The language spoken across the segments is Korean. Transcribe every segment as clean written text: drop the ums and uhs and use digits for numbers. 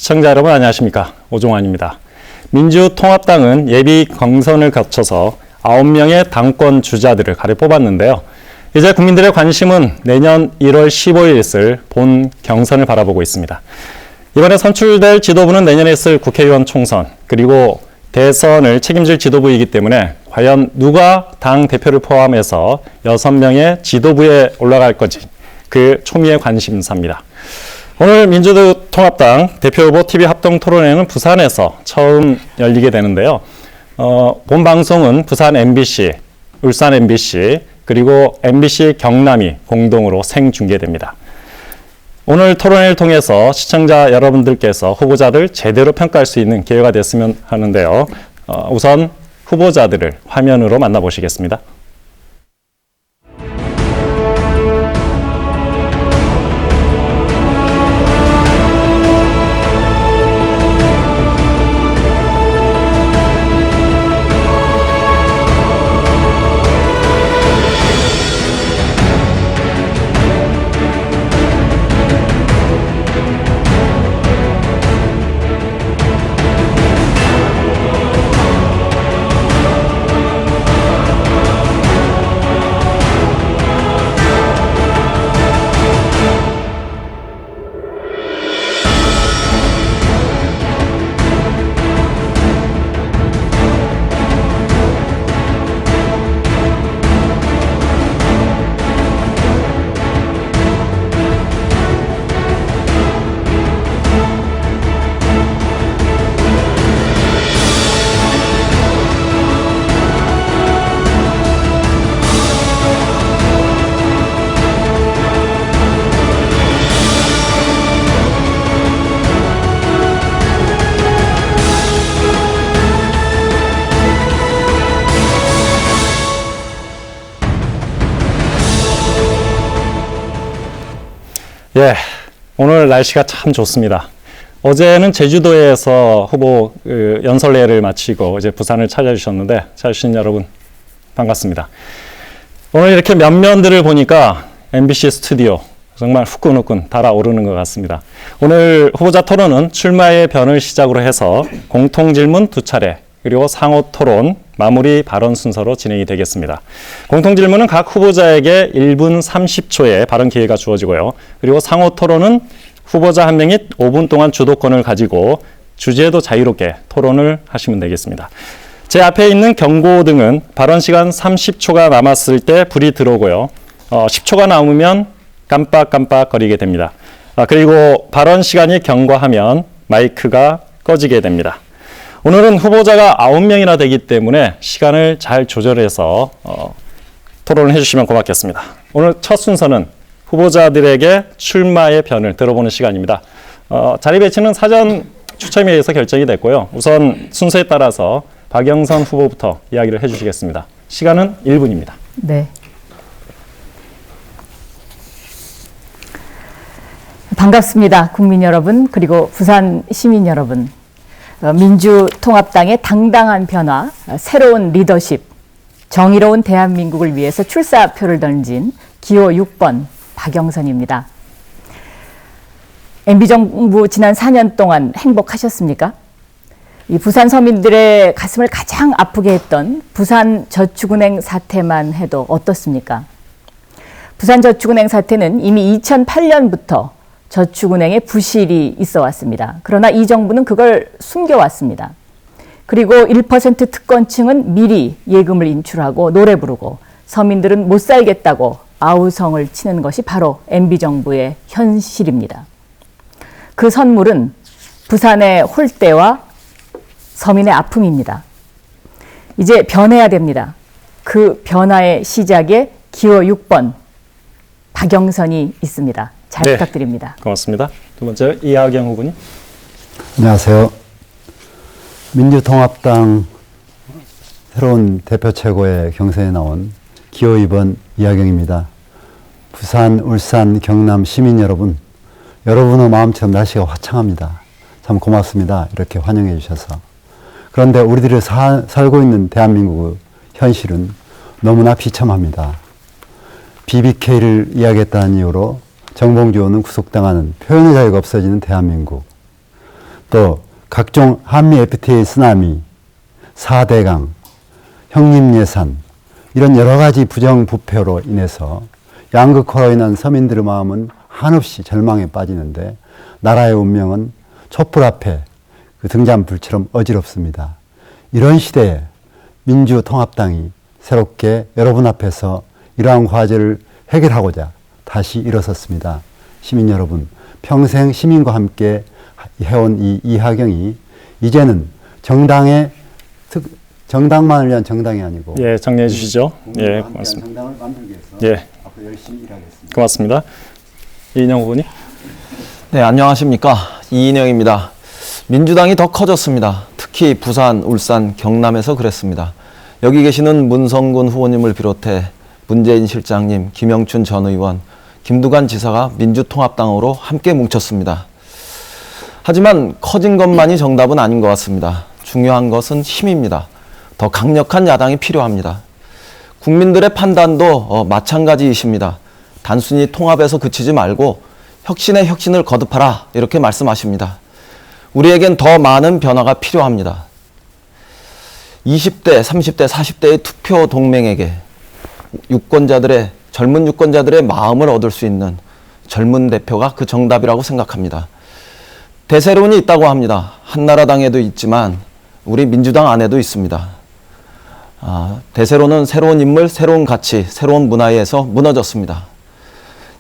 시청자 여러분 안녕하십니까? 오종환입니다. 민주통합당은 예비 경선을 거쳐서 9명의 당권 주자들을 가려 뽑았는데요. 이제 국민들의 관심은 내년 1월 15일 있을 본 경선을 바라보고 있습니다. 이번에 선출될 지도부는 내년에 있을 국회의원 총선 그리고 대선을 책임질 지도부이기 때문에 과연 누가 당 대표를 포함해서 6명의 지도부에 올라갈 건지 그 초미의 관심사입니다. 오늘 민주통합당 대표후보 TV 합동 토론회는 부산에서 처음 열리게 되는데요. 본 방송은 부산 MBC, 울산 MBC, 그리고 MBC 경남이 공동으로 생중계됩니다. 오늘 토론회를 통해서 시청자 여러분들께서 후보자들 제대로 평가할 수 있는 기회가 됐으면 하는데요. 우선 후보자들을 화면으로 만나보시겠습니다. 예, 오늘 날씨가 참 좋습니다. 어제는 제주도에서 후보 연설회를 마치고 이제 부산을 찾아주신 여러분 반갑습니다. 오늘 이렇게 면면들을 보니까 MBC 스튜디오 정말 후끈후끈 달아오르는 것 같습니다. 오늘 후보자 토론은 출마의 변을 시작으로 해서 공통질문 2차례 그리고 상호토론 마무리 발언 순서로 진행이 되겠습니다. 공통질문은 각 후보자에게 1분 30초의 발언 기회가 주어지고요. 그리고 상호토론은 후보자 한 명이 5분 동안 주도권을 가지고 주제도 자유롭게 토론을 하시면 되겠습니다. 제 앞에 있는 경고등은 발언 시간 30초가 남았을 때 불이 들어오고요. 10초가 남으면 깜빡깜빡거리게 됩니다. 그리고 발언 시간이 경과하면 마이크가 꺼지게 됩니다. 오늘은 후보자가 9명이나 되기 때문에 시간을 잘 조절해서 토론을 해주시면 고맙겠습니다. 오늘 첫 순서는 후보자들에게 출마의 변을 들어보는 시간입니다. 자리 배치는 사전 추첨에 의해서 결정이 됐고요. 우선 순서에 따라서 박영선 후보부터 이야기를 해주시겠습니다. 시간은 1분입니다. 네. 반갑습니다. 국민 여러분, 그리고 부산 시민 여러분. 민주통합당의 당당한 변화, 새로운 리더십, 정의로운 대한민국을 위해서 출사표를 던진 기호 6번 박영선입니다. MB정부 지난 4년 동안 행복하셨습니까? 이 부산 서민들의 가슴을 가장 아프게 했던 부산저축은행 사태만 해도 어떻습니까? 부산저축은행 사태는 이미 2008년부터 저축은행에 부실이 있어 왔습니다. 그러나 이 정부는 그걸 숨겨왔습니다. 그리고 1% 특권층은 미리 예금을 인출하고 노래 부르고 서민들은 못 살겠다고 아우성을 치는 것이 바로 MB정부의 현실입니다. 그 선물은 부산의 홀대와 서민의 아픔입니다. 이제 변해야 됩니다. 그 변화의 시작에 기호 6번 박영선이 있습니다. 잘 부탁드립니다. 고맙습니다. 두 번째 이하경 후보님. 안녕하세요. 민주통합당 새로운 대표 최고의 경선에 나온 기호 2번 이하경입니다. 부산, 울산, 경남 시민 여러분, 여러분의 마음처럼 날씨가 화창합니다. 참 고맙습니다. 이렇게 환영해 주셔서. 그런데 우리들이 살고 있는 대한민국의 현실은 너무나 비참합니다. BBK를 이야기했다는 이유로 정봉주 의원은 구속당하는 표현의 자유가 없어지는 대한민국. 또 각종 한미 FTA 쓰나미, 4대강, 형님 예산 이런 여러 가지 부정부패로 인해서 양극화로 인한 서민들의 마음은 한없이 절망에 빠지는데 나라의 운명은 촛불 앞에 그 등잔불처럼 어지럽습니다. 이런 시대에 민주통합당이 새롭게 여러분 앞에서 이러한 과제를 해결하고자 다시 일어섰습니다. 시민 여러분, 평생 시민과 함께 해온 이 이하경이 이제는 정당만을 위한 정당이 아니고 예, 정리해 주시죠. 예, 고맙습니다. 정당을 만들기 위해서 예, 앞으로 열심히 일하겠습니다. 고맙습니다. 이인영 후보님. 네, 안녕하십니까. 이인영입니다. 민주당이 더 커졌습니다. 특히 부산, 울산, 경남에서 그랬습니다. 여기 계시는 문성군 후보님을 비롯해 문재인 실장님, 김영춘 전 의원, 김두관 지사가 민주통합당으로 함께 뭉쳤습니다. 하지만 커진 것만이 정답은 아닌 것 같습니다. 중요한 것은 힘입니다. 더 강력한 야당이 필요합니다. 국민들의 판단도 마찬가지이십니다. 단순히 통합에서 그치지 말고 혁신에 혁신을 거듭하라 이렇게 말씀하십니다. 우리에겐 더 많은 변화가 필요합니다. 20대, 30대, 40대의 투표 동맹에게 젊은 유권자들의 마음을 얻을 수 있는 젊은 대표가 그 정답이라고 생각합니다. 대세론이 있다고 합니다. 한나라당에도 있지만 우리 민주당 안에도 있습니다. 대세론은 새로운 인물, 새로운 가치, 새로운 문화에 의해서 무너졌습니다.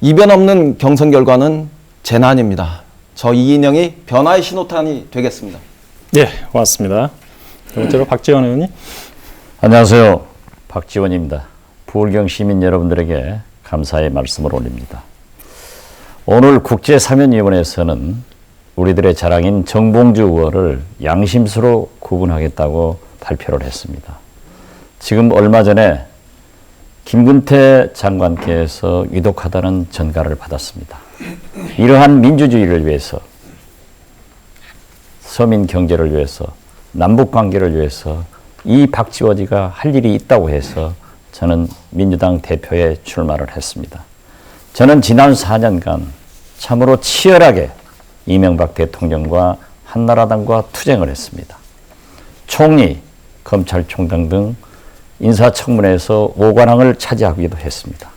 이변 없는 경선 결과는 재난입니다. 저 이인영이 변화의 신호탄이 되겠습니다. 예, 고맙습니다. 두 번째로 박지원 의원님. 안녕하세요. 박지원입니다. 부울경 시민 여러분들에게 감사의 말씀을 올립니다. 오늘 국제사면위원회에서는 우리들의 자랑인 정봉주 의원을 양심수로 구분하겠다고 발표를 했습니다. 지금 얼마 전에 김근태 장관께서 위독하다는 전가를 받았습니다. 이러한 민주주의를 위해서, 서민 경제를 위해서, 남북 관계를 위해서 이 박지원이가 할 일이 있다고 해서 저는 민주당 대표에 출마를 했습니다. 저는 지난 4년간 참으로 치열하게 이명박 대통령과 한나라당과 투쟁을 했습니다. 총리, 검찰총장 등 인사청문회에서 5관왕을 차지하기도 했습니다.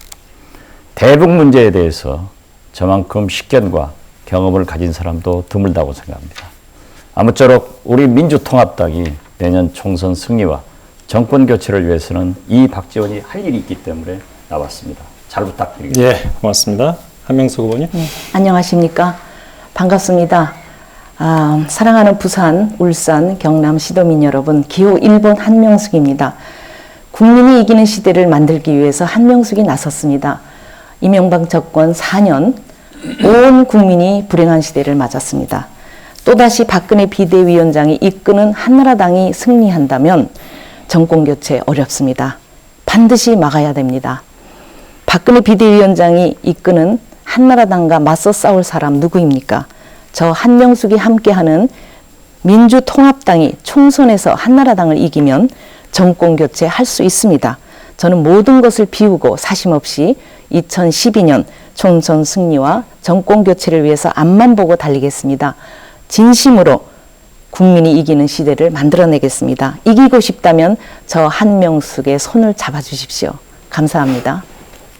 대북 문제에 대해서 저만큼 식견과 경험을 가진 사람도 드물다고 생각합니다. 아무쪼록 우리 민주통합당이 내년 총선 승리와 정권 교체를 위해서는 이 박지원이 할 일이 있기 때문에 나왔습니다. 잘 부탁드리겠습니다. 예, 고맙습니다. 한명숙 후보님. 네, 안녕하십니까. 반갑습니다. 사랑하는 부산, 울산, 경남 시도민 여러분, 기호 1번 한명숙입니다. 국민이 이기는 시대를 만들기 위해서 한명숙이 나섰습니다. 이명박 정권 4년, 온 국민이 불행한 시대를 맞았습니다. 또다시 박근혜 비대위원장이 이끄는 한나라당이 승리한다면 정권교체 어렵습니다. 반드시 막아야 됩니다. 박근혜 비대위원장이 이끄는 한나라당과 맞서 싸울 사람 누구입니까? 저 한명숙이 함께하는 민주통합당이 총선에서 한나라당을 이기면 정권교체 할 수 있습니다. 저는 모든 것을 비우고 사심없이 2012년 총선 승리와 정권교체를 위해서 앞만 보고 달리겠습니다. 진심으로 국민이 이기는 시대를 만들어내겠습니다. 이기고 싶다면 저 한명숙의 손을 잡아주십시오. 감사합니다.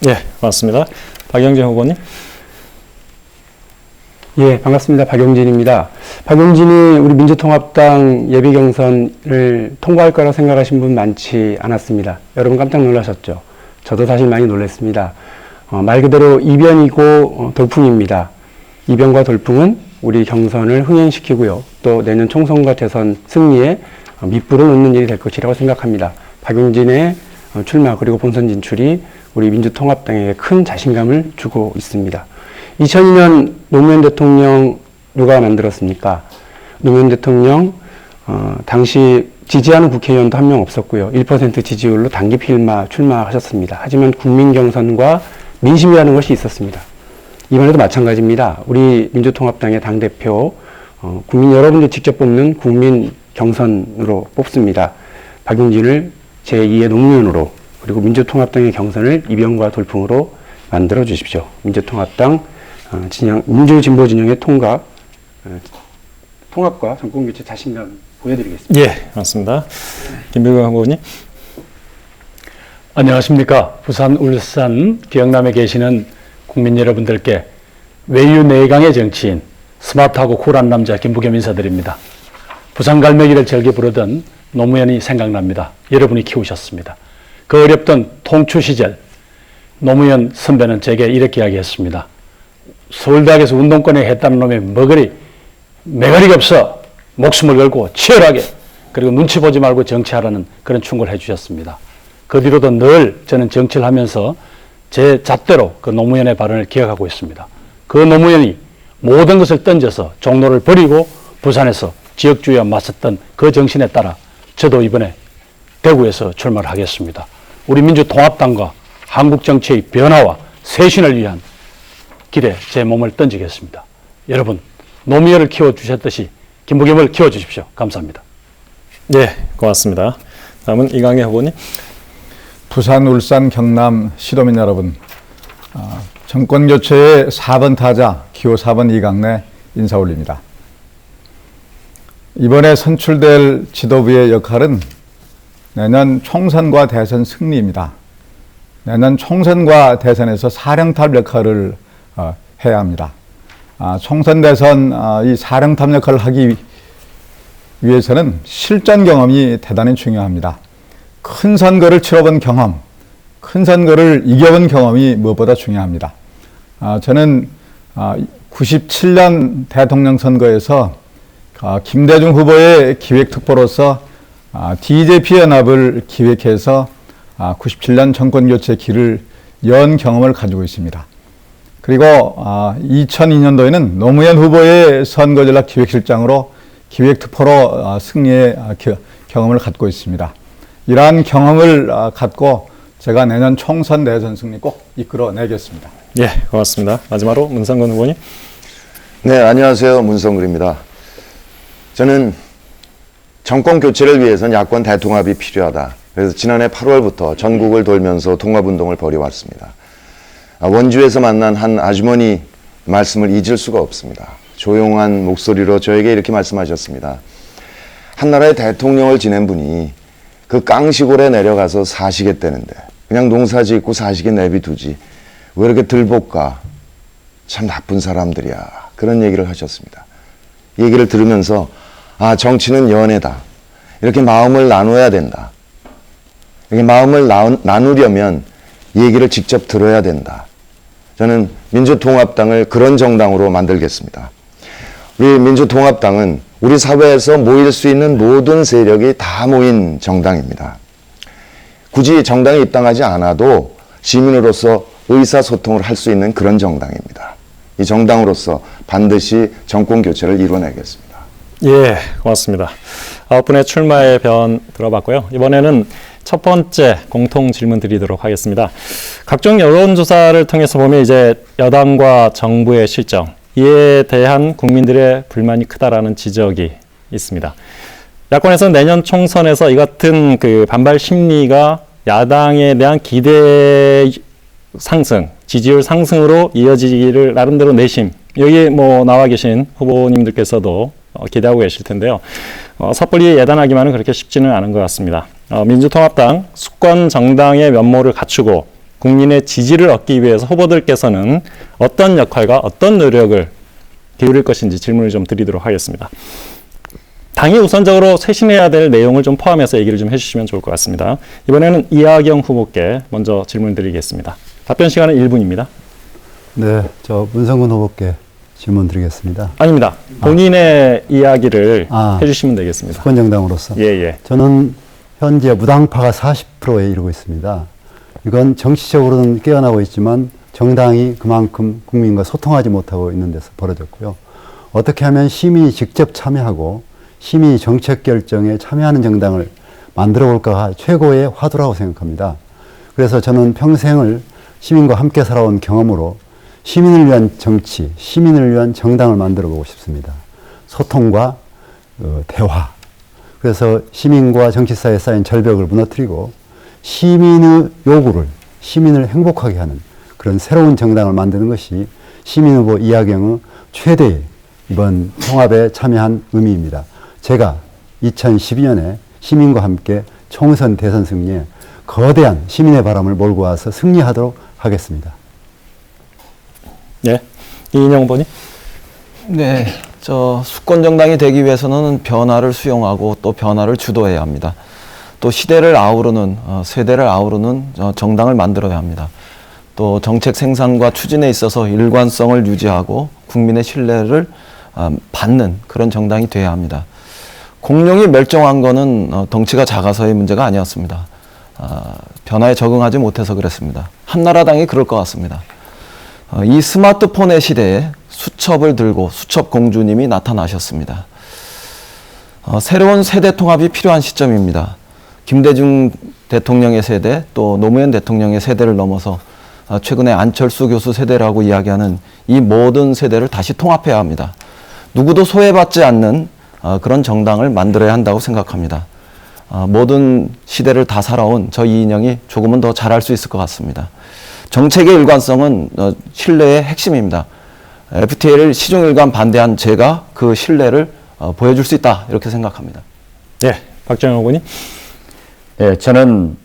예, 고맙습니다. 박영진 후보님. 예, 반갑습니다. 박용진입니다. 박용진이 우리 민주통합당 예비경선을 통과할 거라고 생각하신 분 많지 않았습니다. 여러분 깜짝 놀라셨죠? 저도 사실 많이 놀랐습니다. 말 그대로 이변이고 돌풍입니다. 이변과 돌풍은 우리 경선을 흥행시키고요. 또 내년 총선과 대선 승리에 밑불을 놓는 일이 될 것이라고 생각합니다. 박용진의 출마 그리고 본선 진출이 우리 민주통합당에게 큰 자신감을 주고 있습니다. 2002년 노무현 대통령 누가 만들었습니까? 노무현 대통령 당시 지지하는 국회의원도 한 명 없었고요. 1% 지지율로 단기 출마하셨습니다. 하지만 국민 경선과 민심이라는 것이 있었습니다. 이번에도 마찬가지입니다. 우리 민주통합당의 당대표 국민 여러분들 직접 뽑는 국민 경선으로 뽑습니다. 박용진을 제2의 노무현으로 그리고 민주통합당의 경선을 이변과 돌풍으로 만들어 주십시오. 민주통합당 진영, 민주진보 진영의 통합 통합과 정권교체 자신감 보여드리겠습니다. 예, 맞습니다. 김병관 후보님. 안녕하십니까. 부산, 울산, 경남에 계시는 국민 여러분들께 외유 내강의 정치인, 스마트하고 쿨한 남자 김부겸 인사드립니다. 부산 갈매기를 즐겨 부르던 노무현이 생각납니다. 여러분이 키우셨습니다. 그 어렵던 통추 시절 노무현 선배는 제게 이렇게 이야기했습니다. 서울대학에서 운동권에 했다는 놈의 매거리가 없어. 목숨을 걸고 치열하게 그리고 눈치 보지 말고 정치하라는 그런 충고를 해주셨습니다. 그 뒤로도 늘 저는 정치를 하면서 제 잣대로 그 노무현의 발언을 기억하고 있습니다. 그 노무현이 모든 것을 던져서 종로를 버리고 부산에서 지역주의와 맞섰던 그 정신에 따라 저도 이번에 대구에서 출마를 하겠습니다. 우리 민주통합당과 한국 정치의 변화와 쇄신을 위한 길에 제 몸을 던지겠습니다. 여러분, 노무현을 키워주셨듯이 김부겸을 키워주십시오. 감사합니다. 네, 고맙습니다. 다음은 이강애 후보님. 부산, 울산, 경남 시도민 여러분, 정권교체의 4번 타자 기호 4번 이강래 인사 올립니다. 이번에 선출될 지도부의 역할은 내년 총선과 대선 승리입니다. 내년 총선과 대선에서 사령탑 역할을 해야 합니다. 총선 대선 이 사령탑 역할을 하기 위해서는 실전 경험이 대단히 중요합니다. 큰 선거를 치러본 경험, 큰 선거를 이겨본 경험이 무엇보다 중요합니다. 저는 97년 대통령 선거에서 김대중 후보의 기획특보로서 DJP 연합을 기획해서 97년 정권교체 길을 연 경험을 가지고 있습니다. 그리고 2002년도에는 노무현 후보의 선거전략 기획실장으로 기획특보로 승리의 경험을 갖고 있습니다. 이러한 경험을 갖고 제가 내년 총선 대선 승리 꼭 이끌어내겠습니다. 예, 고맙습니다. 마지막으로 문성근 후보님. 네, 안녕하세요. 문성근입니다. 저는 정권 교체를 위해서는 야권 대통합이 필요하다. 그래서 지난해 8월부터 전국을 돌면서 통합운동을 벌여왔습니다. 원주에서 만난 한 아주머니 말씀을 잊을 수가 없습니다. 조용한 목소리로 저에게 이렇게 말씀하셨습니다. 한나라의 대통령을 지낸 분이 그 깡시골에 내려가서 사시겠다는데 그냥 농사 짓고 사시게 내비두지 왜 이렇게 들볶아. 참 나쁜 사람들이야. 그런 얘기를 하셨습니다. 이 얘기를 들으면서 정치는 연애다. 이렇게 마음을 나눠야 된다. 이렇게 마음을 나누려면 얘기를 직접 들어야 된다. 저는 민주통합당을 그런 정당으로 만들겠습니다. 우리 민주통합당은 우리 사회에서 모일 수 있는 모든 세력이 다 모인 정당입니다. 굳이 정당에 입당하지 않아도 시민으로서 의사소통을 할 수 있는 그런 정당입니다. 이 정당으로서 반드시 정권 교체를 이뤄내겠습니다. 예, 고맙습니다. 9분의 출마의 변 들어봤고요. 이번에는 첫 번째 공통 질문 드리도록 하겠습니다. 각종 여론조사를 통해서 보면 이제 여당과 정부의 실정, 이에 대한 국민들의 불만이 크다라는 지적이 있습니다. 야권에서는 내년 총선에서 이 같은 그 반발 심리가 야당에 대한 기대 상승, 지지율 상승으로 이어지기를 나름대로 내심, 여기 나와 계신 후보님들께서도 기대하고 계실 텐데요. 섣불리 예단하기만은 그렇게 쉽지는 않은 것 같습니다. 민주통합당 수권 정당의 면모를 갖추고 국민의 지지를 얻기 위해서 후보들께서는 어떤 역할과 어떤 노력을 기울일 것인지 질문을 좀 드리도록 하겠습니다. 당이 우선적으로 쇄신해야 될 내용을 좀 포함해서 얘기를 좀 해주시면 좋을 것 같습니다. 이번에는 이하경 후보께 먼저 질문 드리겠습니다. 답변 시간은 1분입니다. 네, 저 문성근 후보께 질문 드리겠습니다. 아닙니다. 본인의 이야기를 해주시면 되겠습니다. 수권정당으로서. 예. 저는 현재 무당파가 40%에 이르고 있습니다. 이건 정치적으로는 깨어나고 있지만 정당이 그만큼 국민과 소통하지 못하고 있는 데서 벌어졌고요. 어떻게 하면 시민이 직접 참여하고 시민이 정책 결정에 참여하는 정당을 만들어 볼까가 최고의 화두라고 생각합니다. 그래서 저는 평생을 시민과 함께 살아온 경험으로 시민을 위한 정치, 시민을 위한 정당을 만들어 보고 싶습니다. 소통과 대화. 그래서 시민과 정치 사이에 쌓인 절벽을 무너뜨리고 시민의 요구를, 시민을 행복하게 하는 그런 새로운 정당을 만드는 것이 시민후보 이하경의 최대의 이번 통합에 참여한 의미입니다. 제가 2012년에 시민과 함께 총선 대선 승리에 거대한 시민의 바람을 몰고 와서 승리하도록 하겠습니다. 예, 이인영 후보님. 네, 수권 정당이 되기 위해서는 변화를 수용하고 또 변화를 주도해야 합니다. 또 시대를 아우르는 세대를 아우르는 정당을 만들어야 합니다. 또 정책 생산과 추진에 있어서 일관성을 유지하고 국민의 신뢰를 받는 그런 정당이 돼야 합니다. 공룡이 멸종한 거는 덩치가 작아서의 문제가 아니었습니다. 변화에 적응하지 못해서 그랬습니다. 한나라당이 그럴 것 같습니다. 이 스마트폰의 시대에 수첩을 들고 수첩 공주님이 나타나셨습니다. 새로운 세대 통합이 필요한 시점입니다. 김대중 대통령의 세대 또 노무현 대통령의 세대를 넘어서 최근에 안철수 교수 세대라고 이야기하는 이 모든 세대를 다시 통합해야 합니다. 누구도 소외받지 않는 그런 정당을 만들어야 한다고 생각합니다. 모든 시대를 다 살아온 저 이인영이 조금은 더 잘할 수 있을 것 같습니다. 정책의 일관성은 신뢰의 핵심입니다. FTA를 시종일관 반대한 제가 그 신뢰를 보여줄 수 있다 이렇게 생각합니다. 예, 박정영 후보님. 예, 저는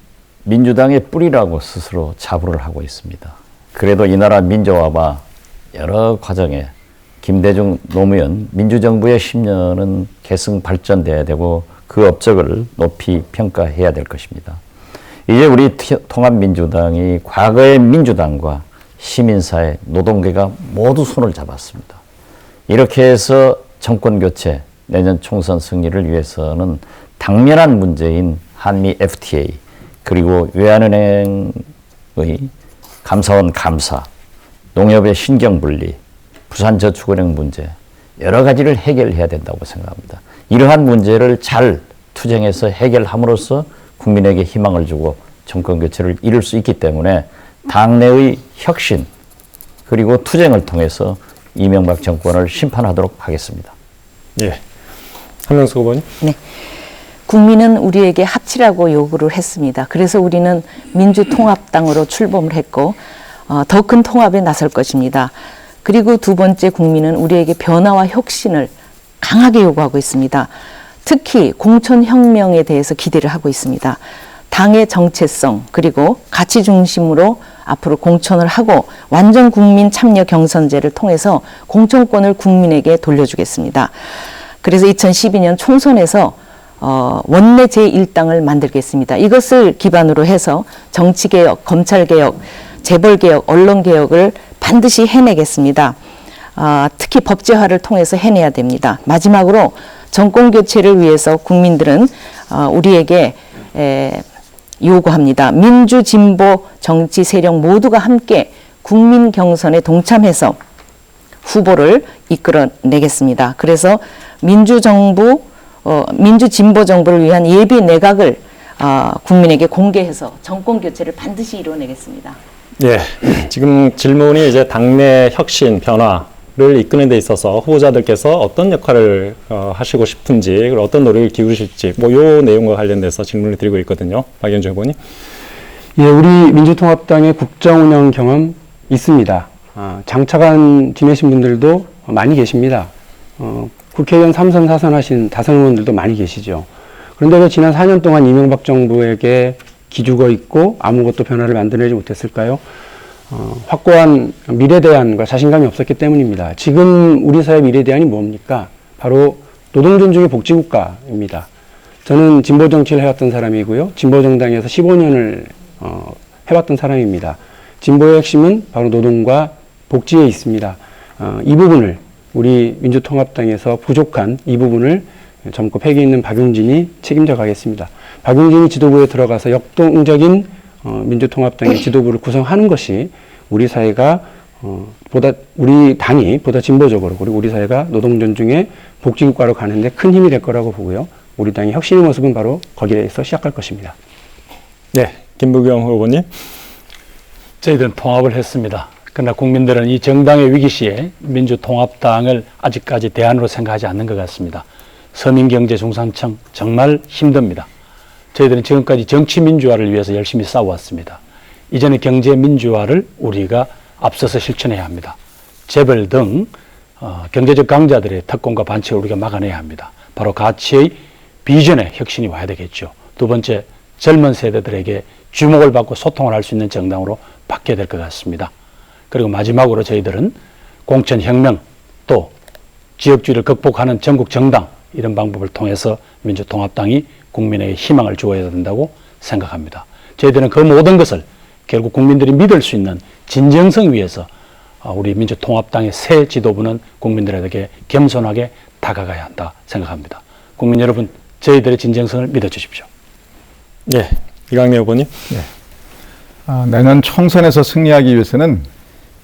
민주당의 뿌리라고 스스로 자부를 하고 있습니다. 그래도 이 나라 민주화와 여러 과정에 김대중, 노무현, 민주정부의 10년은 계승 발전돼야 되고 그 업적을 높이 평가해야 될 것입니다. 이제 우리 통합민주당이 과거의 민주당과 시민사회, 노동계가 모두 손을 잡았습니다. 이렇게 해서 정권교체, 내년 총선 승리를 위해서는 당면한 문제인 한미 FTA, 그리고 외환은행의 감사원 감사, 농협의 신경분리, 부산저축은행 문제, 여러 가지를 해결해야 된다고 생각합니다. 이러한 문제를 잘 투쟁해서 해결함으로써 국민에게 희망을 주고 정권교체를 이룰 수 있기 때문에 당내의 혁신 그리고 투쟁을 통해서 이명박 정권을 심판하도록 하겠습니다. 예, 한명숙 후보님. 네. 국민은 우리에게 합치라고 요구를 했습니다. 그래서 우리는 민주통합당으로 출범을 했고 더 큰 통합에 나설 것입니다. 그리고 두 번째, 국민은 우리에게 변화와 혁신을 강하게 요구하고 있습니다. 특히 공천혁명에 대해서 기대를 하고 있습니다. 당의 정체성 그리고 가치 중심으로 앞으로 공천을 하고 완전 국민 참여 경선제를 통해서 공천권을 국민에게 돌려주겠습니다. 그래서 2012년 총선에서 원내 제1당을 만들겠습니다. 이것을 기반으로 해서 정치개혁, 검찰개혁, 재벌개혁, 언론개혁을 반드시 해내겠습니다. 특히 법제화를 통해서 해내야 됩니다. 마지막으로 정권교체를 위해서 국민들은 우리에게 요구합니다. 민주, 진보, 정치 세력 모두가 함께 국민 경선에 동참해서 후보를 이끌어내겠습니다. 그래서 민주정부, 민주진보 정부를 위한 예비 내각을 국민에게 공개해서 정권교체를 반드시 이뤄내겠습니다. 예, 지금 질문이 이제 당내 혁신, 변화를 이끄는 데 있어서 후보자들께서 어떤 역할을 하시고 싶은지, 그리고 어떤 노력을 기울이실지, 요 내용과 관련돼서 질문을 드리고 있거든요. 박영준 후보님. 예, 우리 민주통합당의 국정운영 경험 있습니다. 장차관 지내신 분들도 많이 계십니다. 국회의원 3선, 4선 하신 다선 의원들도 많이 계시죠. 그런데 왜 지난 4년 동안 이명박 정부에게 기죽어 있고 아무것도 변화를 만들어내지 못했을까요? 확고한 미래대안과 자신감이 없었기 때문입니다. 지금 우리 사회 미래대안이 뭡니까? 바로 노동존중의 복지국가입니다. 저는 진보정치를 해왔던 사람이고요. 진보정당에서 15년을 해왔던 사람입니다. 진보의 핵심은 바로 노동과 복지에 있습니다. 이 부분을 우리 민주통합당에서 부족한 이 부분을 젊고 패기 있는 박용진이 책임져 가겠습니다. 박용진이 지도부에 들어가서 역동적인 민주통합당의 지도부를 구성하는 것이 우리 사회가 우리 당이 보다 진보적으로 그리고 우리 사회가 노동 존중의 복지국가로 가는데 큰 힘이 될 거라고 보고요. 우리 당의 혁신의 모습은 바로 거기에서 시작할 것입니다. 네, 김부겸 후보님. 저희들은 통합을 했습니다. 그러나 국민들은 이 정당의 위기 시에 민주통합당을 아직까지 대안으로 생각하지 않는 것 같습니다. 서민경제중산청 정말 힘듭니다. 저희들은 지금까지 정치민주화를 위해서 열심히 싸워왔습니다. 이제는 경제민주화를 우리가 앞서서 실천해야 합니다. 재벌 등 경제적 강자들의 특권과 반칙을 우리가 막아내야 합니다. 바로 가치의 비전의 혁신이 와야 되겠죠. 두 번째, 젊은 세대들에게 주목을 받고 소통을 할 수 있는 정당으로 바뀌어야 될 것 같습니다. 그리고 마지막으로 저희들은 공천혁명 또 지역주의를 극복하는 전국 정당 이런 방법을 통해서 민주통합당이 국민에게 희망을 주어야 된다고 생각합니다. 저희들은 그 모든 것을 결국 국민들이 믿을 수 있는 진정성 위에서 우리 민주통합당의 새 지도부는 국민들에게 겸손하게 다가가야 한다 생각합니다. 국민 여러분, 저희들의 진정성을 믿어주십시오. 예, 이강래 후보님. 내년 총선에서 승리하기 위해서는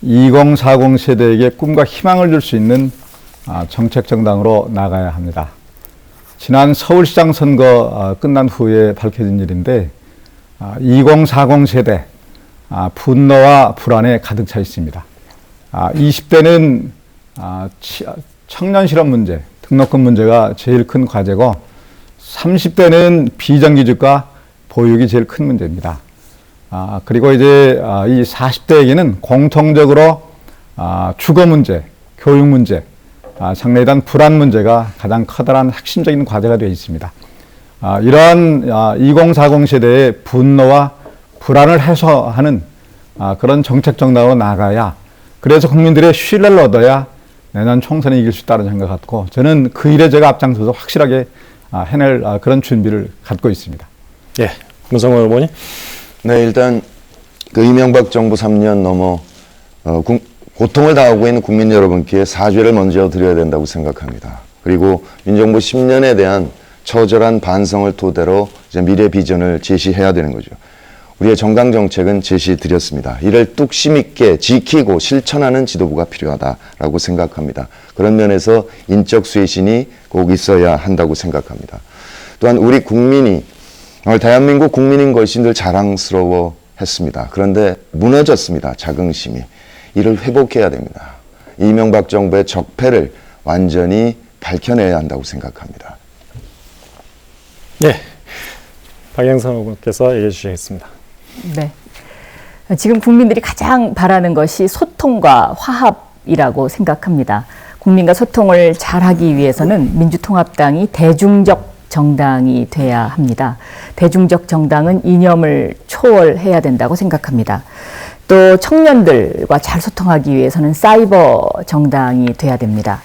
2040 세대에게 꿈과 희망을 줄 수 있는 정책 정당으로 나가야 합니다. 지난 서울시장 선거 끝난 후에 밝혀진 일인데 2040 세대 분노와 불안에 가득 차 있습니다. 20대는 청년 실업 문제, 등록금 문제가 제일 큰 과제고 30대는 비정규직과 보육이 제일 큰 문제입니다. 그리고 이제 이 40대에게는 공통적으로 주거 문제, 교육 문제, 장래에 대한 불안 문제가 가장 커다란 핵심적인 과제가 되어 있습니다. 이러한 2040 세대의 분노와 불안을 해소하는 그런 정책 정당으로 나가야, 그래서 국민들의 신뢰를 얻어야 내년 총선에 이길 수 있다는 생각 갖고, 저는 그 일에 제가 앞장서서 확실하게 해낼 그런 준비를 갖고 있습니다. 예, 문성근 후보님. 네, 일단 그 이명박 정부 3년 넘어 고통을 당하고 있는 국민 여러분께 사죄를 먼저 드려야 된다고 생각합니다. 그리고 민정부 10년에 대한 처절한 반성을 토대로 이제 미래 비전을 제시해야 되는 거죠. 우리의 정당 정책은 제시드렸습니다. 이를 뚝심 있게 지키고 실천하는 지도부가 필요하다라고 생각합니다. 그런 면에서 인적 쇄신이 꼭 있어야 한다고 생각합니다. 또한 우리 국민이 대한민국 국민인 것이 늘 자랑스러워 했습니다. 그런데 무너졌습니다. 자긍심이. 이를 회복해야 됩니다. 이명박 정부의 적폐를 완전히 밝혀내야 한다고 생각합니다. 예, 박영선 후보께서 얘기해 주시겠습니다. 네. 지금 국민들이 가장 바라는 것이 소통과 화합이라고 생각합니다. 국민과 소통을 잘하기 위해서는 민주통합당이 대중적 정당이 돼야 합니다. 대중적 정당은 이념을 초월해야 된다고 생각합니다. 또 청년들과 잘 소통하기 위해서는 사이버 정당이 돼야 됩니다.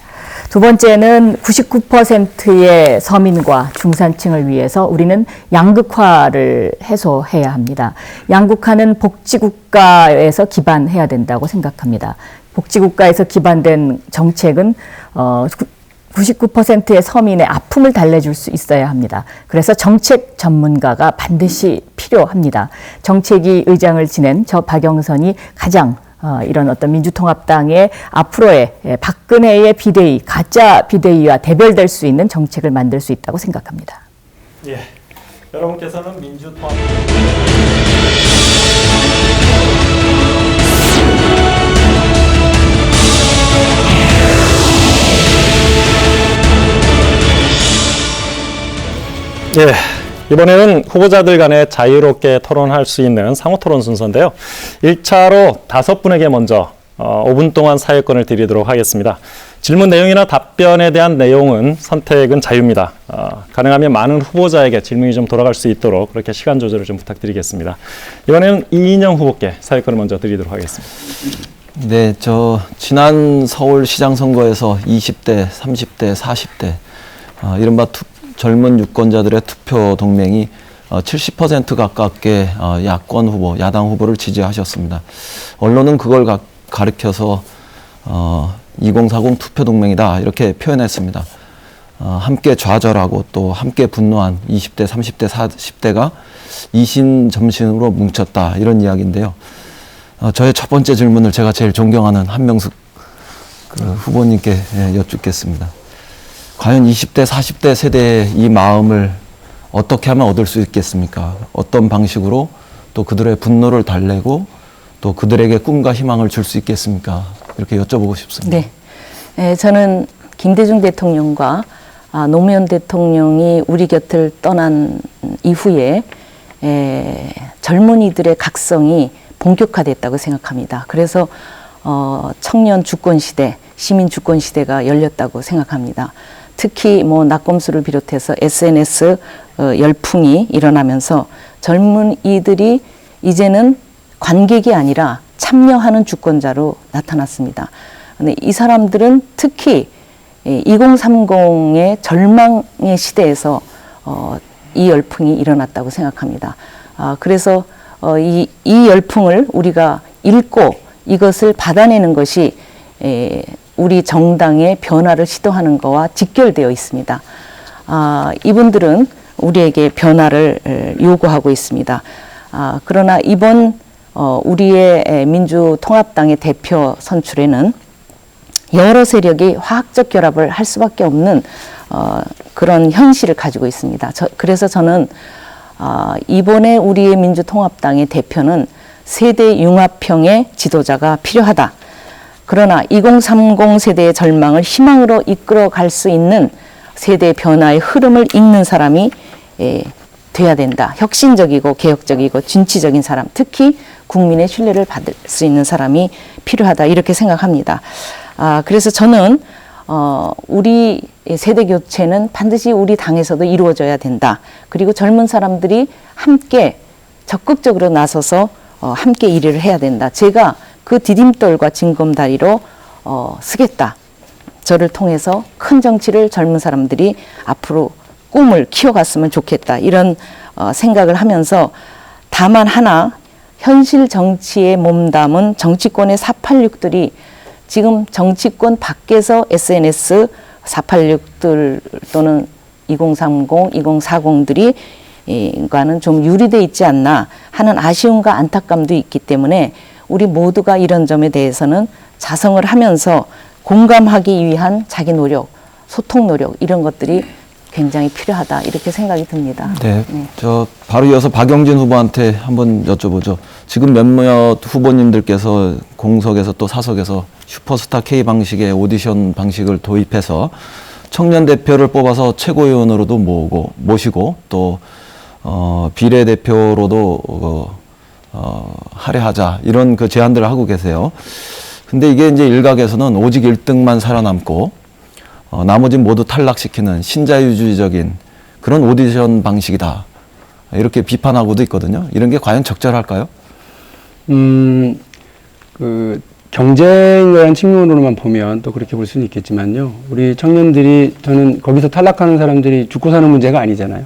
두 번째는 99%의 서민과 중산층을 위해서 우리는 양극화를 해소해야 합니다. 양극화는 복지국가에서 기반해야 된다고 생각합니다. 복지국가에서 기반된 정책은 99%의 서민의 아픔을 달래줄 수 있어야 합니다. 그래서 정책 전문가가 반드시 필요합니다. 정책위 의장을 지낸 저 박영선이 가장 이런 어떤 민주통합당의 앞으로의 박근혜의 비대위, 가짜 비대위와 대별될 수 있는 정책을 만들 수 있다고 생각합니다. 예, 여러분께서는 민주통합 예, 이번에는 후보자들 간에 자유롭게 토론할 수 있는 상호 토론 순서인데요. 1차로 5분에게 먼저 5분 동안 사회권을 드리도록 하겠습니다. 질문 내용이나 답변에 대한 내용은 선택은 자유입니다. 가능하면 많은 후보자에게 질문이 좀 돌아갈 수 있도록 그렇게 시간 조절을 좀 부탁드리겠습니다. 이번에는 이인영 후보께 사회권을 먼저 드리도록 하겠습니다. 네, 지난 서울시장 선거에서 20대, 30대, 40대 이른바 젊은 유권자들의 투표 동맹이 70% 가깝게 야권 후보, 야당 후보를 지지하셨습니다. 언론은 그걸 가리켜서 2040 투표 동맹이다 이렇게 표현했습니다. 함께 좌절하고 또 함께 분노한 20대, 30대, 40대가 이심점심으로 뭉쳤다 이런 이야기인데요. 저의 첫 번째 질문을 제가 제일 존경하는 한명숙 후보님께 여쭙겠습니다. 과연 20대, 40대 세대의 이 마음을 어떻게 하면 얻을 수 있겠습니까? 어떤 방식으로 또 그들의 분노를 달래고 또 그들에게 꿈과 희망을 줄 수 있겠습니까? 이렇게 여쭤보고 싶습니다. 네, 저는 김대중 대통령과 노무현 대통령이 우리 곁을 떠난 이후에 젊은이들의 각성이 본격화됐다고 생각합니다. 그래서 청년 주권 시대, 시민 주권 시대가 열렸다고 생각합니다. 특히 뭐 낙검수를 비롯해서 SNS 열풍이 일어나면서 젊은이들이 이제는 관객이 아니라 참여하는 주권자로 나타났습니다. 근데 이 사람들은 특히 2030의 절망의 시대에서 이 열풍이 일어났다고 생각합니다. 그래서 이 열풍을 우리가 읽고 이것을 받아내는 것이 우리 정당의 변화를 시도하는 것과 직결되어 있습니다. 이분들은 우리에게 변화를 요구하고 있습니다. 그러나 이번 우리의 민주통합당의 대표 선출에는 여러 세력이 화학적 결합을 할 수밖에 없는 그런 현실을 가지고 있습니다. 그래서 저는 이번에 우리의 민주통합당의 대표는 세대 융합형의 지도자가 필요하다. 그러나 2030 세대의 절망을 희망으로 이끌어 갈 수 있는 세대 변화의 흐름을 읽는 사람이 돼야 된다. 혁신적이고 개혁적이고 진취적인 사람, 특히 국민의 신뢰를 받을 수 있는 사람이 필요하다. 이렇게 생각합니다. 그래서 저는 우리 세대 교체는 반드시 우리 당에서도 이루어져야 된다. 그리고 젊은 사람들이 함께 적극적으로 나서서 함께 일을 해야 된다. 제가 그 디딤돌과 징검다리로 쓰겠다. 저를 통해서 큰 정치를 젊은 사람들이 앞으로 꿈을 키워갔으면 좋겠다. 이런 생각을 하면서 다만 하나 현실 정치에 몸담은 정치권의 486들이 지금 정치권 밖에서 SNS 486들 또는 2030, 2040들이 과는 좀 유리돼 있지 않나 하는 아쉬움과 안타까움도 있기 때문에 우리 모두가 이런 점에 대해서는 자성을 하면서 공감하기 위한 자기 노력, 소통 노력 이런 것들이 굉장히 필요하다 이렇게 생각이 듭니다. 네, 저 바로 이어서 박영진 후보한테 한번 여쭤보죠. 지금 몇몇 후보님들께서 공석에서 또 사석에서 슈퍼스타 K 방식의 오디션 방식을 도입해서 청년 대표를 뽑아서 최고위원으로도 모시고 또 비례대표로도 할애하자 이런 그 제안들을 하고 계세요. 근데 이게 이제 일각에서는 오직 1등만 살아남고 나머지는 모두 탈락시키는 신자유주의적인 그런 오디션 방식이다. 이렇게 비판하고도 있거든요. 이런 게 과연 적절할까요? 그 경쟁이라는 측면으로만 보면 또 그렇게 볼 수는 있겠지만요. 우리 청년들이 저는 거기서 탈락하는 사람들이 죽고 사는 문제가 아니잖아요.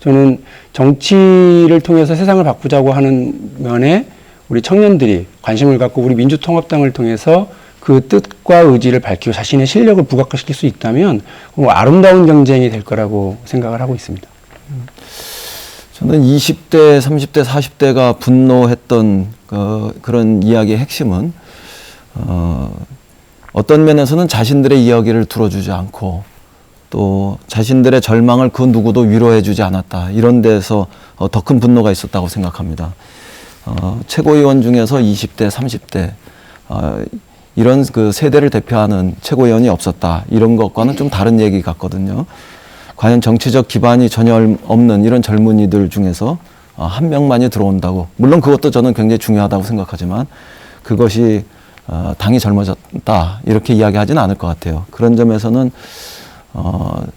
저는 정치를 통해서 세상을 바꾸자고 하는 면에 우리 청년들이 관심을 갖고 우리 민주통합당을 통해서 그 뜻과 의지를 밝히고 자신의 실력을 부각시킬 수 있다면 아름다운 경쟁이 될 거라고 생각을 하고 있습니다. 저는 20대, 30대, 40대가 분노했던 그런 이야기의 핵심은 어떤 면에서는 자신들의 이야기를 들어주지 않고 또 자신들의 절망을 그 누구도 위로해주지 않았다. 이런 데서 더 큰 분노가 있었다고 생각합니다. 최고위원 중에서 20대, 30대 이런 그 세대를 대표하는 최고위원이 없었다. 이런 것과는 좀 다른 얘기 같거든요. 과연 정치적 기반이 전혀 없는 이런 젊은이들 중에서 한 명만이 들어온다고. 물론 그것도 저는 굉장히 중요하다고 생각하지만 그것이 당이 젊어졌다. 이렇게 이야기하지는 않을 것 같아요. 그런 점에서는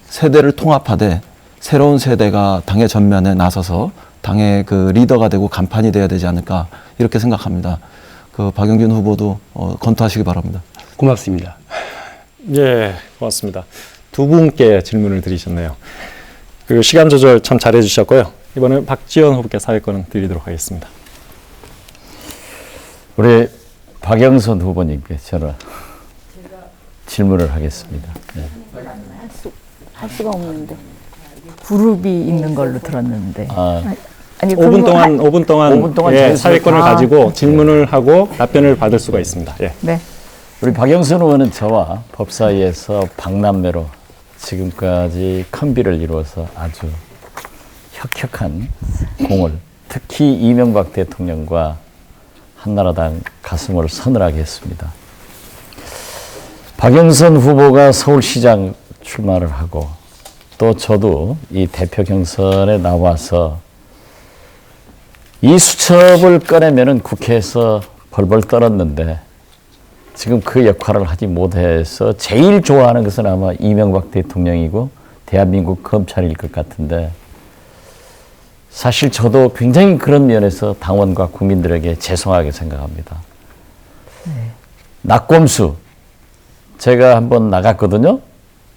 세대를 통합하되 새로운 세대가 당의 전면에 나서서 당의 그 리더가 되고 간판이 돼야 되지 않을까 이렇게 생각합니다. 그 박영진 후보도 검토하시기 바랍니다. 고맙습니다. 예, 고맙습니다. 두 분께 질문을 드리셨네요. 그 시간 조절 참 잘해 주셨고요. 이번엔 박지원 후보께 사회권을 드리도록 하겠습니다. 우리 박영선 후보님께 저는 질문을 하겠습니다. 네. 할 수가 없는데. 그룹이 있는 걸로 들었는데. 아니, 5분 동안 예, 사회권을 아. 가지고 질문을 하고 답변을 받을 수가 있습니다. 예. 네. 우리 박영선 의원은 저와 법사위에서 박남매로 지금까지 컨비를 이루어서 아주 혁혁한 공을 특히 이명박 대통령과 한나라당 가슴을 서늘하게 했습니다. 박영선 후보가 서울시장 출마를 하고 또 저도 이 대표 경선에 나와서 이 수첩을 꺼내면은 국회에서 벌벌 떨었는데 지금 그 역할을 하지 못해서 제일 좋아하는 것은 아마 이명박 대통령이고 대한민국 검찰일 것 같은데 사실 저도 굉장히 그런 면에서 당원과 국민들에게 죄송하게 생각합니다. 낙곰수 제가 한번 나갔거든요.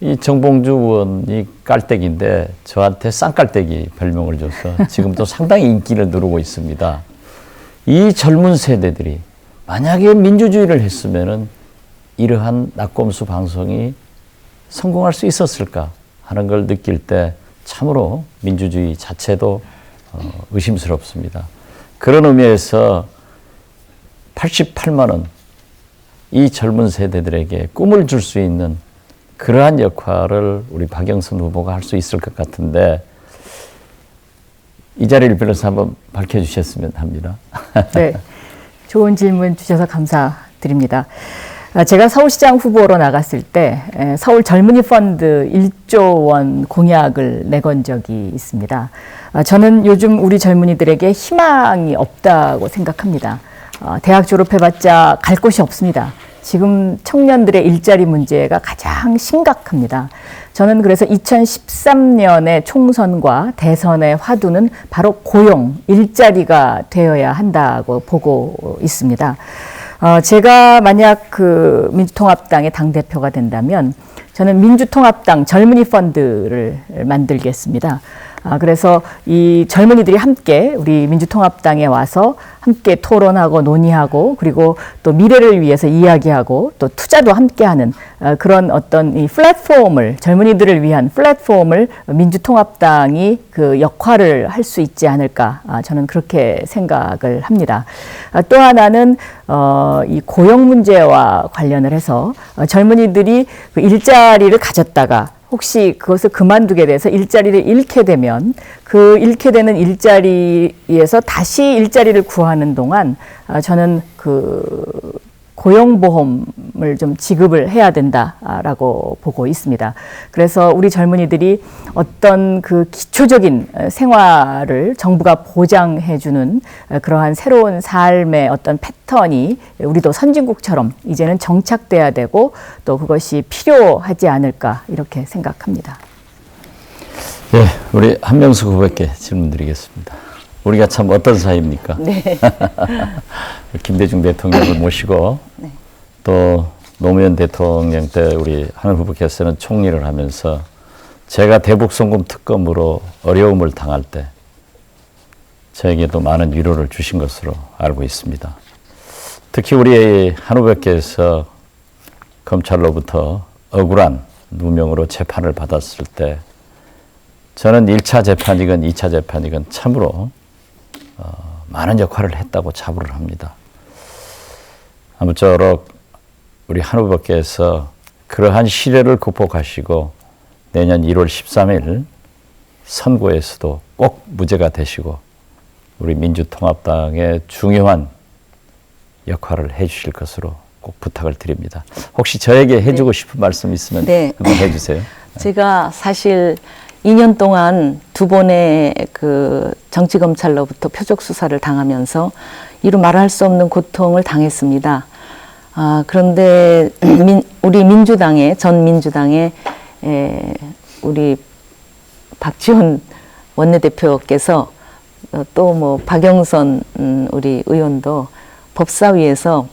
이 정봉주 의원이 깔때기인데 저한테 쌍깔때기 별명을 줘서 지금도 상당히 인기를 누르고 있습니다. 이 젊은 세대들이 만약에 민주주의를 했으면은 이러한 낙곰수 방송이 성공할 수 있었을까 하는 걸 느낄 때 참으로 민주주의 자체도 의심스럽습니다. 그런 의미에서 88만 원 이 젊은 세대들에게 꿈을 줄 수 있는 그러한 역할을 우리 박영선 후보가 할 수 있을 것 같은데 이 자리를 빌어서 한번 밝혀주셨으면 합니다. 네, 좋은 질문 주셔서 감사드립니다. 제가 서울시장 후보로 나갔을 때 서울 젊은이 펀드 1조 원 공약을 내건 적이 있습니다. 저는 요즘 우리 젊은이들에게 희망이 없다고 생각합니다. 대학 졸업해봤자 갈 곳이 없습니다. 지금 청년들의 일자리 문제가 가장 심각합니다. 저는 그래서 2013년의 총선과 대선의 화두는 바로 고용, 일자리가 되어야 한다고 보고 있습니다. 제가 만약 그 민주통합당의 당대표가 된다면 저는 민주통합당 젊은이 펀드를 만들겠습니다. 그래서 이 젊은이들이 함께 우리 민주통합당에 와서 함께 토론하고 논의하고 그리고 또 미래를 위해서 이야기하고 또 투자도 함께하는 그런 어떤 이 플랫폼을 젊은이들을 위한 플랫폼을 민주통합당이 그 역할을 할 수 있지 않을까 저는 그렇게 생각을 합니다. 또 하나는 이 고용 문제와 관련을 해서 젊은이들이 그 일자리를 가졌다가 혹시 그것을 그만두게 돼서 일자리를 잃게 되면 그 잃게 되는 일자리에서 다시 일자리를 구하는 동안 저는 그 고용보험을 좀 지급을 해야 된다라고 보고 있습니다. 그래서 우리 젊은이들이 어떤 그 기초적인 생활을 정부가 보장해주는 그러한 새로운 삶의 어떤 패턴이 우리도 선진국처럼 이제는 정착돼야 되고 또 그것이 필요하지 않을까 이렇게 생각합니다. 네, 우리 한명숙 후보께 질문 드리겠습니다. 우리가 참 어떤 사이입니까? 네. 김대중 대통령을 모시고 네. 또 노무현 대통령 때 우리 한 후보께서는 총리를 하면서 제가 대북송금 특검으로 어려움을 당할 때 저에게도 많은 위로를 주신 것으로 알고 있습니다. 특히 우리 한 후보께서 검찰로부터 억울한 누명으로 재판을 받았을 때 저는 1차 재판이건 2차 재판이건 참으로 많은 역할을 했다고 자부를 합니다. 아무쪼록 우리 한 후보께서 그러한 시련을 극복하시고 내년 1월 13일 선거에서도 꼭 무죄가 되시고 우리 민주통합당의 중요한 역할을 해주실 것으로 꼭 부탁을 드립니다. 혹시 저에게 해주고 싶은 말씀 있으면 한번 해주세요. 제가 사실 2년 동안 두 번의 그 정치검찰로부터 표적 수사를 당하면서 이루 말할 수 없는 고통을 당했습니다. 그런데 우리 민주당의 전 민주당의 우리 박지원 원내대표께서 또 뭐 박영선 우리 의원도 법사위에서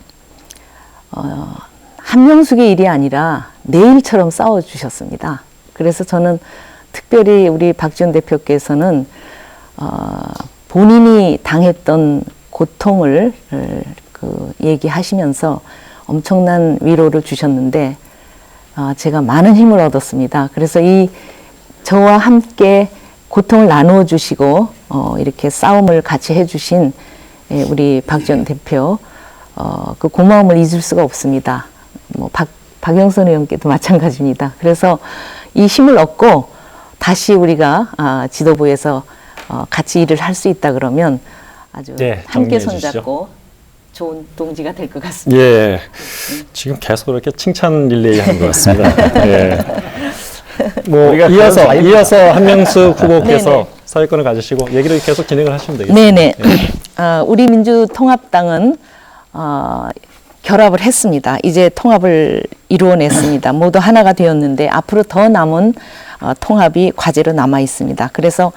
한명숙의 일이 아니라 내 일처럼 싸워주셨습니다. 그래서 저는 특별히 우리 박지원 대표께서는 본인이 당했던 고통을 얘기하시면서 엄청난 위로를 주셨는데 제가 많은 힘을 얻었습니다. 그래서 저와 함께 고통을 나누어 주시고 이렇게 싸움을 같이 해주신 우리 박지원 대표 그 고마움을 잊을 수가 없습니다. 뭐 박영선 의원께도 마찬가지입니다. 그래서 이 힘을 얻고 다시 우리가 지도부에서 같이 일을 할 수 있다 그러면 아주 함께 손잡고 좋은 동지가 될 것 같습니다. 예, 지금 계속 이렇게 칭찬 릴레이 하는 것 같습니다. 예. 뭐 이어서 한명숙 후보께서 사회권을 가지시고 얘기를 계속 진행을 하시면 되겠습니다. 네네. 우리 민주통합당은 결합을 했습니다. 이제 통합을 이루어냈습니다. 모두 하나가 되었는데 앞으로 더 남은 통합이 과제로 남아 있습니다. 그래서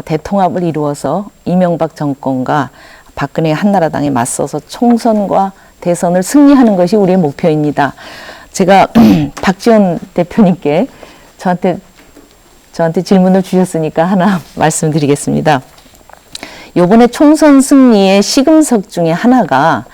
대통합을 이루어서 이명박 정권과 박근혜 한나라당에 맞서서 총선과 대선을 승리하는 것이 우리의 목표입니다. 제가 박지원 대표님께 저한테 질문을 주셨으니까 하나 말씀드리겠습니다. 요번에 총선 승리의 시금석 중에 하나가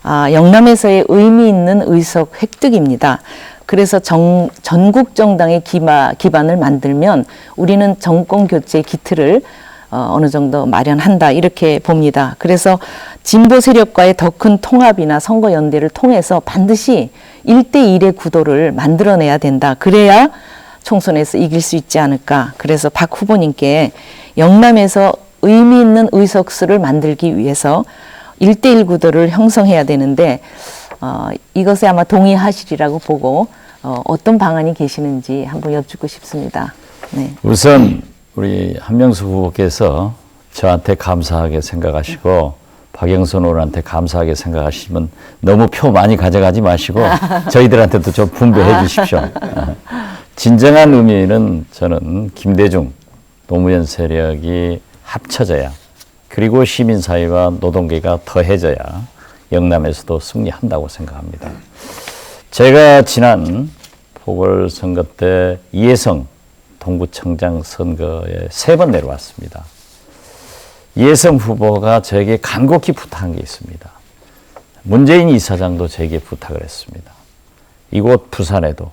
영남에서의 의미 있는 의석 획득입니다. 그래서 전국 정당의 기반을 만들면 우리는 정권 교체 기틀을 어느 정도 마련한다 이렇게 봅니다. 그래서 진보 세력과의 더 큰 통합이나 선거 연대를 통해서 반드시 1대1의 구도를 만들어내야 된다. 그래야 총선에서 이길 수 있지 않을까. 그래서 박 후보님께 영남에서 의미 있는 의석수를 만들기 위해서 1대1 구도를 형성해야 되는데 이것에 아마 동의하시리라고 보고 어떤 방안이 계시는지 한번 여쭙고 싶습니다. 네. 우선 우리 한명수 후보께서 저한테 감사하게 생각하시고 박영선 의원한테 감사하게 생각하시면 너무 표 많이 가져가지 마시고 저희들한테도 좀 분배해 주십시오. 진정한 의미는 저는 김대중, 노무현 세력이 합쳐져야 그리고 시민사회와 노동계가 더해져야 영남에서도 승리한다고 생각합니다. 제가 지난 보궐선거 때 이해성 동구청장 선거에 3번 내려왔습니다. 이해성 후보가 저에게 간곡히 부탁한 게 있습니다. 문재인 이사장도 저에게 부탁을 했습니다. 이곳 부산에도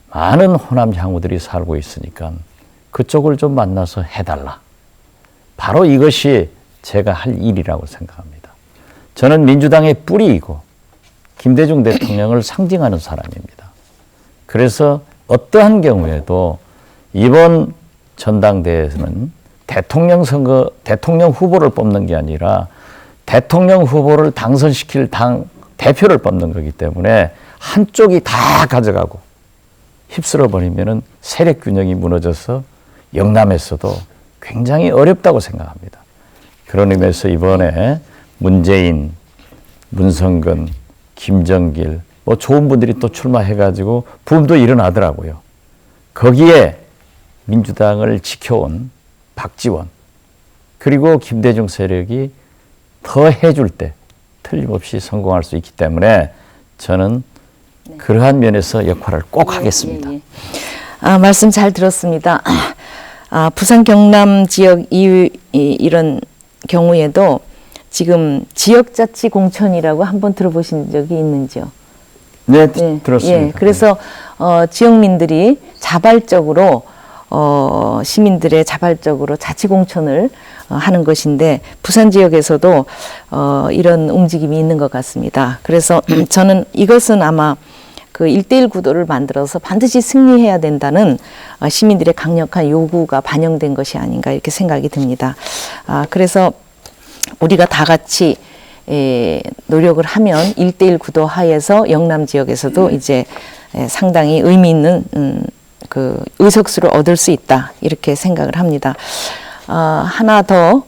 많은 호남 향우들이 살고 있으니까 그쪽을 좀 만나서 해달라. 바로 이것이 제가 할 일이라고 생각합니다. 저는 민주당의 뿌리이고 김대중 대통령을 상징하는 사람입니다. 그래서 어떠한 경우에도 이번 전당대회에서는 대통령 후보를 뽑는 게 아니라 대통령 후보를 당선시킬 당 대표를 뽑는 거기 때문에 한쪽이 다 가져가고 휩쓸어 버리면은 세력 균형이 무너져서 영남에서도 굉장히 어렵다고 생각합니다. 그런 의미에서 이번에 문재인, 문성근, 김정길 뭐 좋은 분들이 또 출마해가지고 붐도 일어나더라고요. 거기에 민주당을 지켜온 박지원 그리고 김대중 세력이 더 해줄 때 틀림없이 성공할 수 있기 때문에 저는 그러한 면에서 역할을 꼭 하겠습니다. 말씀 잘 들었습니다. 부산 경남 지역 이런 경우에도 지금 지역자치 공천이라고 한번 들어보신 적이 있는지요? 네, 들었습니다. 예, 그래서 지역민들이 자발적으로 시민들의 자발적으로 자치공천을 하는 것인데 부산 지역에서도 이런 움직임이 있는 것 같습니다. 그래서 저는 이것은 아마 그 1대1 구도를 만들어서 반드시 승리해야 된다는 시민들의 강력한 요구가 반영된 것이 아닌가 이렇게 생각이 듭니다. 그래서 우리가 다 같이 노력을 하면 1대1 구도 하에서 영남 지역에서도 이제 상당히 의미 있는 그 의석수를 얻을 수 있다 이렇게 생각을 합니다. 하나 더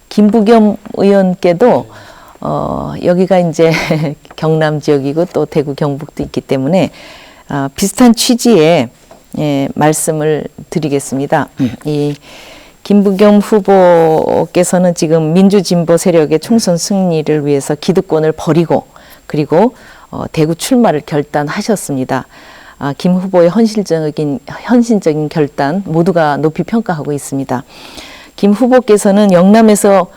김부겸 의원께도 여기가 이제 경남 지역이고 또 대구 경북도 있기 때문에 비슷한 취지의 말씀을 드리겠습니다. 이 김부겸 후보께서는 지금 민주진보 세력의 총선 승리를 위해서 기득권을 버리고 그리고 대구 출마를 결단하셨습니다. 김 후보의 헌신적인 결단 모두가 높이 평가하고 있습니다. 김 후보께서는 영남에서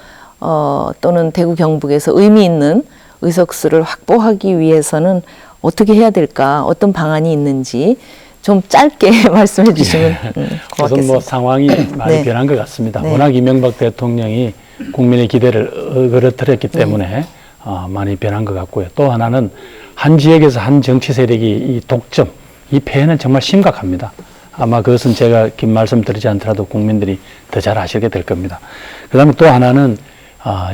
또는 대구 경북에서 의미 있는 의석수를 확보하기 위해서는 어떻게 해야 될까? 어떤 방안이 있는지 좀 짧게 말씀해 주시면 고맙겠습니다. 우선 뭐 상황이 많이 변한 것 같습니다. 워낙 이명박 대통령이 국민의 기대를 어그러뜨렸기 때문에 많이 변한 것 같고요. 또 하나는 한 지역에서 한 정치 세력이 이 독점, 이 폐해는 정말 심각합니다. 아마 그것은 제가 긴 말씀 드리지 않더라도 국민들이 더 잘 아시게 될 겁니다. 그 다음에 또 하나는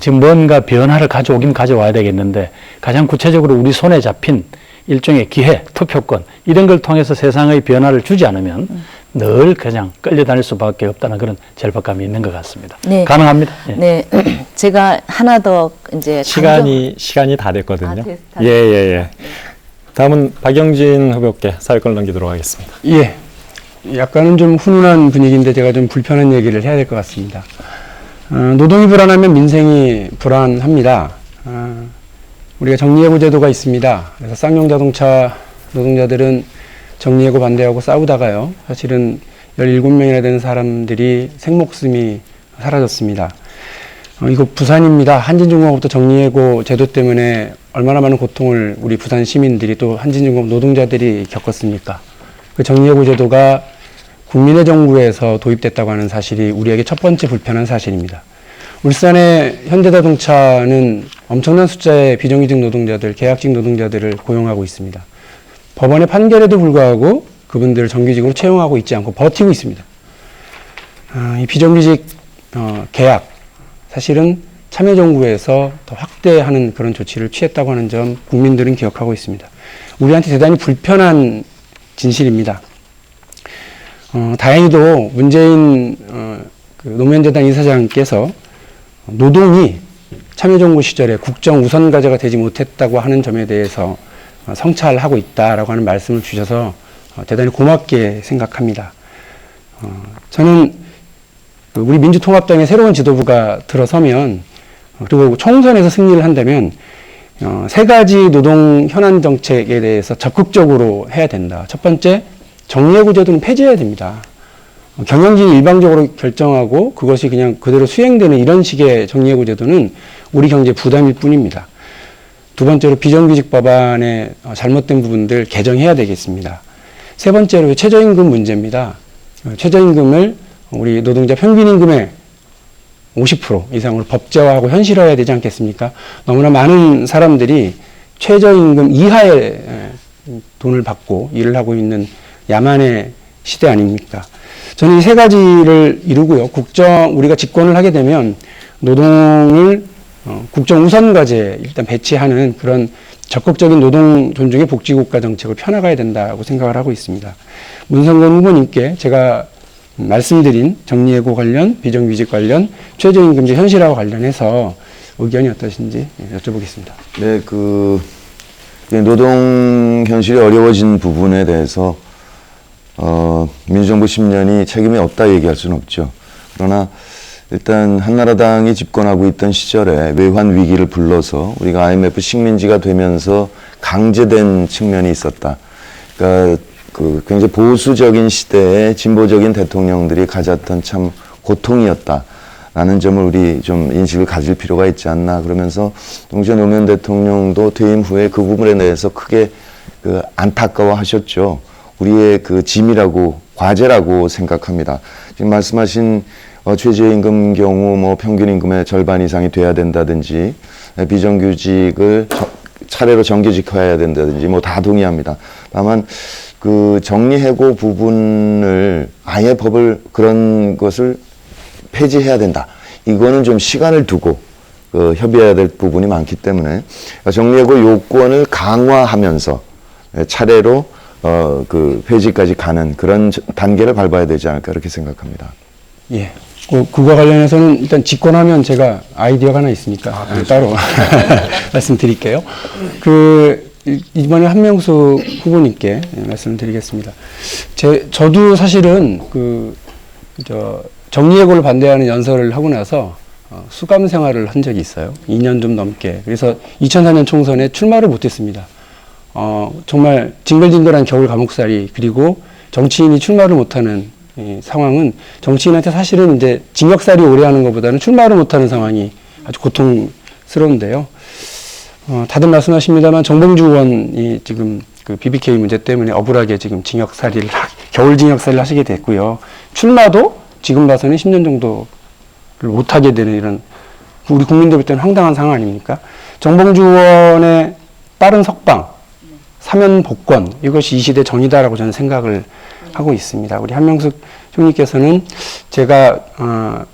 지금 뭔가 변화를 가져오긴 가져와야 되겠는데 가장 구체적으로 우리 손에 잡힌 일종의 기회, 투표권 이런 걸 통해서 세상의 변화를 주지 않으면 늘 그냥 끌려다닐 수밖에 없다는 그런 절박감이 있는 것 같습니다. 네. 가능합니다. 예. 네, 제가 하나 더 이제 시간이 다 됐거든요. 다 예. 다음은 박영진 후보께 사회권을 넘기도록 하겠습니다. 예. 약간은 좀 훈훈한 분위기인데 제가 좀 불편한 얘기를 해야 될 것 같습니다. 노동이 불안하면 민생이 불안합니다. 우리가 정리해고 제도가 있습니다. 그래서 쌍용 자동차 노동자들은 정리해고 반대하고 싸우다가요. 사실은 17명이나 되는 사람들이 생목숨이 사라졌습니다. 이거 부산입니다. 한진중공업도 정리해고 제도 때문에 얼마나 많은 고통을 우리 부산 시민들이 또 한진중공업 노동자들이 겪었습니까? 그 정리해고 제도가 국민의 정부에서 도입됐다고 하는 사실이 우리에게 첫 번째 불편한 사실입니다. 울산의 현대자동차는 엄청난 숫자의 비정규직 노동자들, 계약직 노동자들을 고용하고 있습니다. 법원의 판결에도 불구하고 그분들을 정규직으로 채용하고 있지 않고 버티고 있습니다. 이 비정규직 계약, 사실은 참여정부에서 더 확대하는 그런 조치를 취했다고 하는 점 국민들은 기억하고 있습니다. 우리한테 대단히 불편한 진실입니다. 다행히도 문재인 그 노무현재단 이사장께서 노동이 참여정부 시절에 국정 우선 과제가 되지 못했다고 하는 점에 대해서 성찰하고 있다라고 하는 말씀을 주셔서 대단히 고맙게 생각합니다. 저는 우리 민주통합당의 새로운 지도부가 들어서면 그리고 총선에서 승리를 한다면 세 가지 노동 현안 정책에 대해서 적극적으로 해야 된다. 첫 번째, 정리해고 제도는 폐지해야 됩니다. 경영진이 일방적으로 결정하고 그것이 그냥 그대로 수행되는 이런 식의 정리해고 제도는 우리 경제에 부담일 뿐입니다. 두 번째로 비정규직 법안의 잘못된 부분들 개정해야 되겠습니다. 세 번째로 최저임금 문제입니다. 최저임금을 우리 노동자 평균임금의 50% 이상으로 법제화하고 현실화해야 되지 않겠습니까? 너무나 많은 사람들이 최저임금 이하의 돈을 받고 일을 하고 있는 야만의 시대 아닙니까? 저는 이 세 가지를 이루고요. 우리가 집권을 하게 되면 노동을 국정 우선 과제에 일단 배치하는 그런 적극적인 노동 존중의 복지국가 정책을 펴나가야 된다고 생각을 하고 있습니다. 문성근 후보님께 제가 말씀드린 정리해고 관련, 비정규직 관련, 최저임금제 현실화와 관련해서 의견이 어떠신지 여쭤보겠습니다. 네, 노동 현실이 어려워진 부분에 대해서 민주정부 10년이 책임이 없다 얘기할 수는 없죠. 그러나 일단 한나라당이 집권하고 있던 시절에 외환 위기를 불러서 우리가 IMF 식민지가 되면서 강제된 측면이 있었다. 그러니까 굉장히 보수적인 시대에 진보적인 대통령들이 가졌던 참 고통이었다라는 점을 우리 좀 인식을 가질 필요가 있지 않나. 그러면서 동시에 노무현 대통령도 퇴임 후에 그 부분에 대해서 크게 안타까워하셨죠. 우리의 짐이라고 과제라고 생각합니다. 지금 말씀하신 최저임금 경우 평균임금의 절반 이상이 돼야 된다든지 비정규직을 차례로 정규직화해야 된다든지 다 동의합니다. 다만 정리해고 부분을 아예 그런 것을 폐지해야 된다. 이거는 좀 시간을 두고 협의해야 될 부분이 많기 때문에 정리해고 요건을 강화하면서 차례로 폐지까지 가는 그런 단계를 밟아야 되지 않을까 이렇게 생각합니다. 예. 그와 관련해서는 일단 집권하면 제가 아이디어가 하나 있으니까 따로 말씀드릴게요. 이번에 한명숙 후보님께 말씀을 드리겠습니다. 저도 사실은 정리해고를 반대하는 연설을 하고 나서 수감 생활을 한 적이 있어요. 2년 좀 넘게. 그래서 2004년 총선에 출마를 못했습니다. 정말 징글징글한 겨울 감옥살이, 그리고 정치인이 출마를 못하는 이 상황은 정치인한테 사실은 이제 징역살이 오래 하는 것보다는 출마를 못하는 상황이 아주 고통스러운데요. 다들 말씀하십니다만 정봉주 의원이 지금 BBK 문제 때문에 억울하게 지금 겨울 징역살이를 하시게 됐고요. 출마도 지금 봐서는 10년 정도를 못하게 되는 이런 우리 국민들 볼 때는 황당한 상황 아닙니까? 정봉주 의원의 빠른 석방, 사면 복권, 이것이 이 시대 정의다라고 저는 생각을 하고 있습니다. 우리 한명숙 총리께서는 제가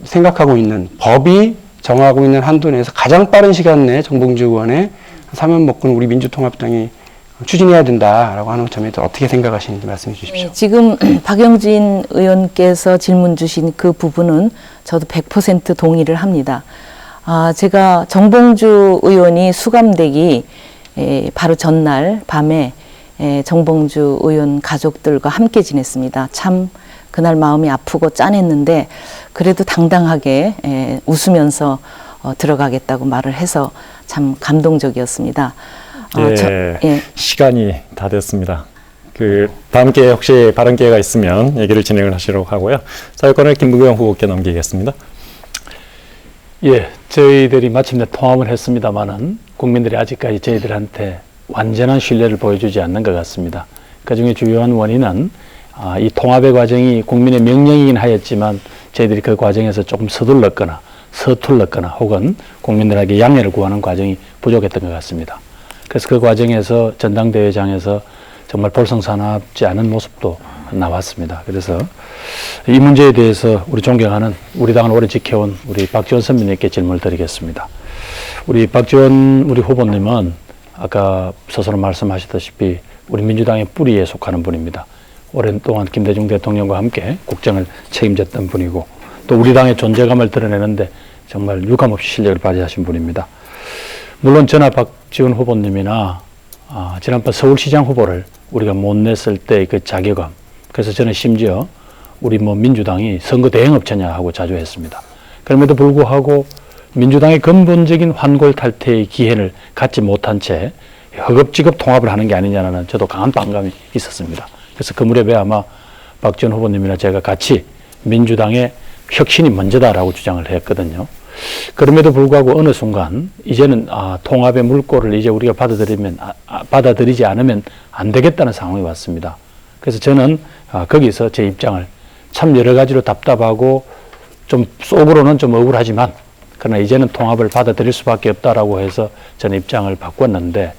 생각하고 있는 법이 정하고 있는 한도 내에서 가장 빠른 시간 내에 정봉주 의원의 사면 복권 우리 민주통합당이 추진해야 된다라고 하는 점에 또 어떻게 생각하시는지 말씀해 주십시오. 네, 지금 박영진 의원께서 질문 주신 그 부분은 저도 100% 동의를 합니다. 제가 정봉주 의원이 수감되기 바로 전날 밤에 정봉주 의원 가족들과 함께 지냈습니다. 참 그날 마음이 아프고 짠했는데 그래도 당당하게 웃으면서 들어가겠다고 말을 해서 참 감동적이었습니다. 시간이 다 됐습니다. 다음 기회에 혹시 발언 기회가 있으면 얘기를 진행을 하시도록 하고요. 사회권을 김부겸 후보께 넘기겠습니다. 예, 저희들이 마침내 통합을 했습니다마는 국민들이 아직까지 저희들한테 완전한 신뢰를 보여주지 않는 것 같습니다. 그중에 주요한 원인은 이 통합의 과정이 국민의 명령이긴 하였지만 저희들이 그 과정에서 조금 서툴렀거나 혹은 국민들에게 양해를 구하는 과정이 부족했던 것 같습니다. 그래서 그 과정에서 전당대회장에서 정말 볼썽사납지 않은 모습도 나왔습니다. 그래서 이 문제에 대해서 우리 존경하는 우리 당을 오래 지켜온 우리 박지원 선배님께 질문을 드리겠습니다. 우리 박지원 우리 후보님은 아까 스스로 말씀하셨다시피 우리 민주당의 뿌리에 속하는 분입니다. 오랜 동안 김대중 대통령과 함께 국정을 책임졌던 분이고 또 우리 당의 존재감을 드러내는데 정말 유감없이 실력을 발휘하신 분입니다. 물론 저나 박지원 후보님이나 지난번 서울시장 후보를 우리가 못 냈을 때 그 자괴감, 그래서 저는 심지어 우리 민주당이 선거 대행업체냐 하고 자조했습니다. 그럼에도 불구하고 민주당의 근본적인 환골 탈퇴의 기회를 갖지 못한 채 허겁지겁 통합을 하는 게 아니냐는 저도 강한 반감이 있었습니다. 그래서 그 무렵에 아마 박지원 후보님이나 제가 같이 민주당의 혁신이 먼저다라고 주장을 했거든요. 그럼에도 불구하고 어느 순간 이제는 통합의 물꼬를 이제 우리가 받아들이지 않으면 안 되겠다는 상황이 왔습니다. 그래서 저는 거기서 제 입장을 참 여러 가지로 답답하고 좀 속으로는 좀 억울하지만 그러나 이제는 통합을 받아들일 수밖에 없다라고 해서 저는 입장을 바꿨는데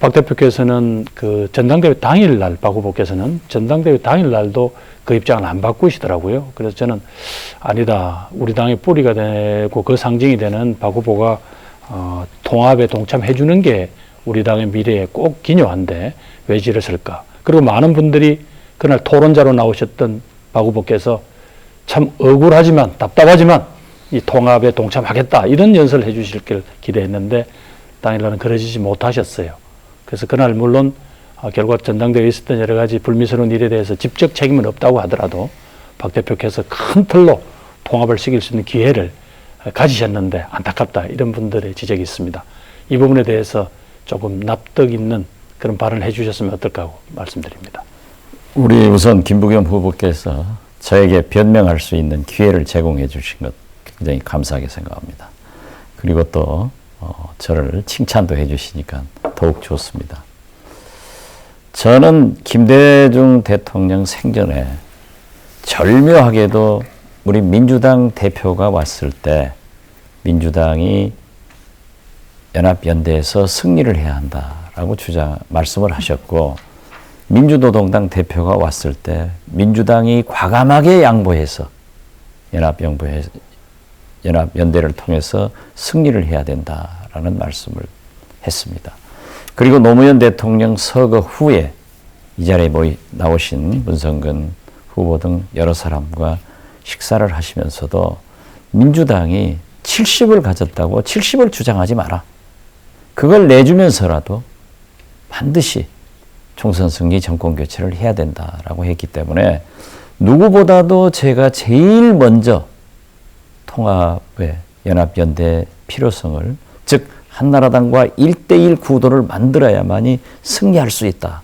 박 대표께서는 그 전당대회 당일날 박 후보께서는 전당대회 당일날도 그 입장을 안 바꾸시더라고요. 그래서 저는 아니다. 우리 당의 뿌리가 되고 그 상징이 되는 박 후보가 통합에 동참해 주는 게 우리 당의 미래에 꼭 기묘한데 왜 지르실까. 그리고 많은 분들이 그날 토론자로 나오셨던 박 후보께서 참 억울하지만 답답하지만 이 통합에 동참하겠다 이런 연설을 해 주실 걸 기대했는데 당일날은 그러시지 못하셨어요. 그래서 그날 물론 결국 전당대회에 있었던 여러 가지 불미스러운 일에 대해서 직접 책임은 없다고 하더라도 박 대표께서 큰 틀로 통합을 시킬 수 있는 기회를 가지셨는데 안타깝다 이런 분들의 지적이 있습니다. 이 부분에 대해서 조금 납득 있는 그런 발언을 해주셨으면 어떨까 하고 말씀드립니다. 우리 우선 김부겸 후보께서 저에게 변명할 수 있는 기회를 제공해 주신 것 굉장히 감사하게 생각합니다. 그리고 또 저를 칭찬도 해 주시니까 더욱 좋습니다. 저는 김대중 대통령 생전에 절묘하게도 우리 민주당 대표가 왔을 때 민주당이 연합연대에서 승리를 해야 한다라고 말씀을 하셨고 민주노동당 대표가 왔을 때 민주당이 과감하게 양보해서 연합연대를 통해서 승리를 해야 된다라는 말씀을 했습니다. 그리고 노무현 대통령 서거 후에 이 자리에 나오신 문성근 후보 등 여러 사람과 식사를 하시면서도 민주당이 70을 가졌다고 70을 주장하지 마라. 그걸 내주면서라도 반드시 총선 승리 정권 교체를 해야 된다라고 했기 때문에 누구보다도 제가 제일 먼저 통합의 연합연대 필요성을 즉 한나라당과 1대1 구도를 만들어야만이 승리할 수 있다.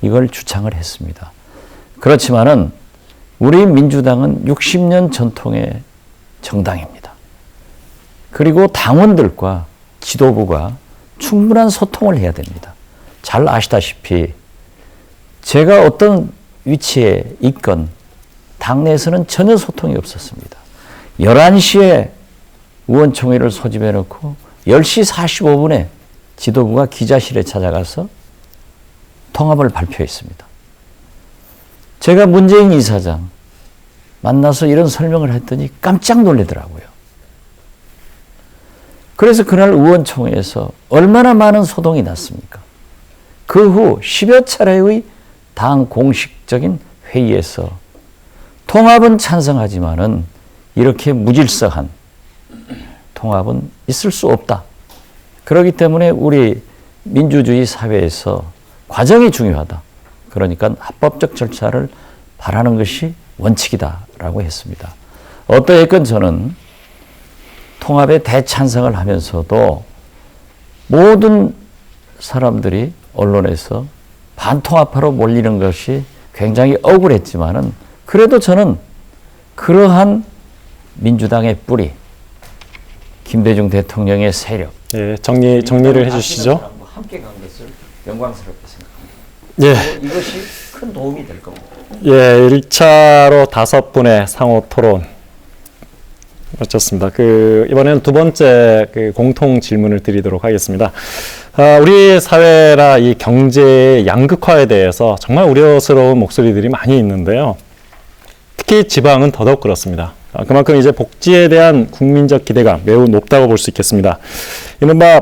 이걸 주창을 했습니다. 그렇지만은 우리 민주당은 60년 전통의 정당입니다. 그리고 당원들과 지도부가 충분한 소통을 해야 됩니다. 잘 아시다시피 제가 어떤 위치에 있건 당내에서는 전혀 소통이 없었습니다. 11시에 의원총회를 소집해놓고 10시 45분에 지도부가 기자실에 찾아가서 통합을 발표했습니다. 제가 문재인 이사장 만나서 이런 설명을 했더니 깜짝 놀라더라고요. 그래서 그날 의원총회에서 얼마나 많은 소동이 났습니까? 그 후 10여 차례의 당 공식적인 회의에서 통합은 찬성하지만은 이렇게 무질서한 통합은 있을 수 없다. 그렇기 때문에 우리 민주주의 사회에서 과정이 중요하다. 그러니까 합법적 절차를 바라는 것이 원칙이다라고 했습니다. 어떠했건 저는 통합에 대찬성을 하면서도 모든 사람들이 언론에서 반통합하러 몰리는 것이 굉장히 억울했지만은 그래도 저는 그러한 민주당의 뿌리, 김대중 대통령의 세력, 예, 정리를 해주시죠. 함께 간 것을 영광스럽게 생각합니다. 예, 이것이 큰 도움이 될 겁니다. 예, 1차로 5분의 상호 토론 마쳤습니다. 이번에는 두 번째 공통 질문을 드리도록 하겠습니다. 우리 사회나 이 경제의 양극화에 대해서 정말 우려스러운 목소리들이 많이 있는데요. 특히 지방은 더더욱 그렇습니다. 그만큼 이제 복지에 대한 국민적 기대가 매우 높다고 볼 수 있겠습니다. 이른바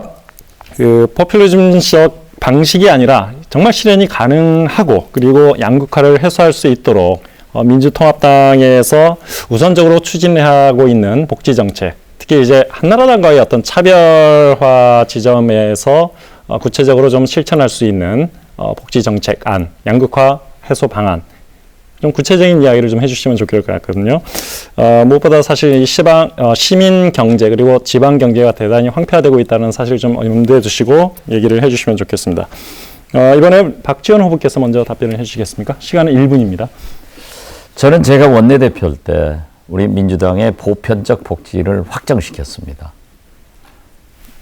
포퓰리즘적 방식이 아니라 정말 실현이 가능하고 그리고 양극화를 해소할 수 있도록 민주통합당에서 우선적으로 추진하고 있는 복지 정책, 특히 이제 한나라당과의 어떤 차별화 지점에서 구체적으로 좀 실천할 수 있는 복지 정책안, 양극화 해소 방안, 좀 구체적인 이야기를 좀 해주시면 좋을 것 같거든요. 무엇보다 사실 이 시민 경제 그리고 지방 경제가 대단히 황폐화되고 있다는 사실 좀 염두에 두시고 얘기를 해주시면 좋겠습니다. 이번에 박지원 후보께서 먼저 답변을 해주시겠습니까? 시간은 1분입니다. 저는 제가 원내대표일 때 우리 민주당의 보편적 복지를 확정시켰습니다.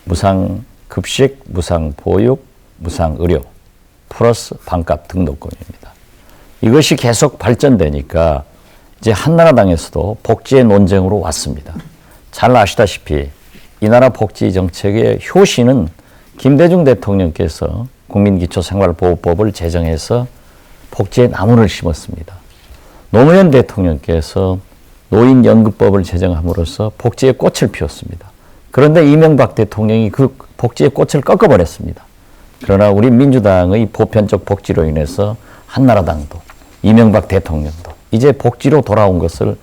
무상급식, 무상보육, 무상의료, 플러스 반값 등록금입니다. 이것이 계속 발전되니까 이제 한나라당에서도 복지의 논쟁으로 왔습니다. 잘 아시다시피 이 나라 복지 정책의 효시는 김대중 대통령께서 국민기초생활보호법을 제정해서 복지의 나무를 심었습니다. 노무현 대통령께서 노인연금법을 제정함으로써 복지의 꽃을 피웠습니다. 그런데 이명박 대통령이 그 복지의 꽃을 꺾어버렸습니다. 그러나 우리 민주당의 보편적 복지로 인해서 한나라당도 이명박 대통령도 이제 복지로 돌아온 것을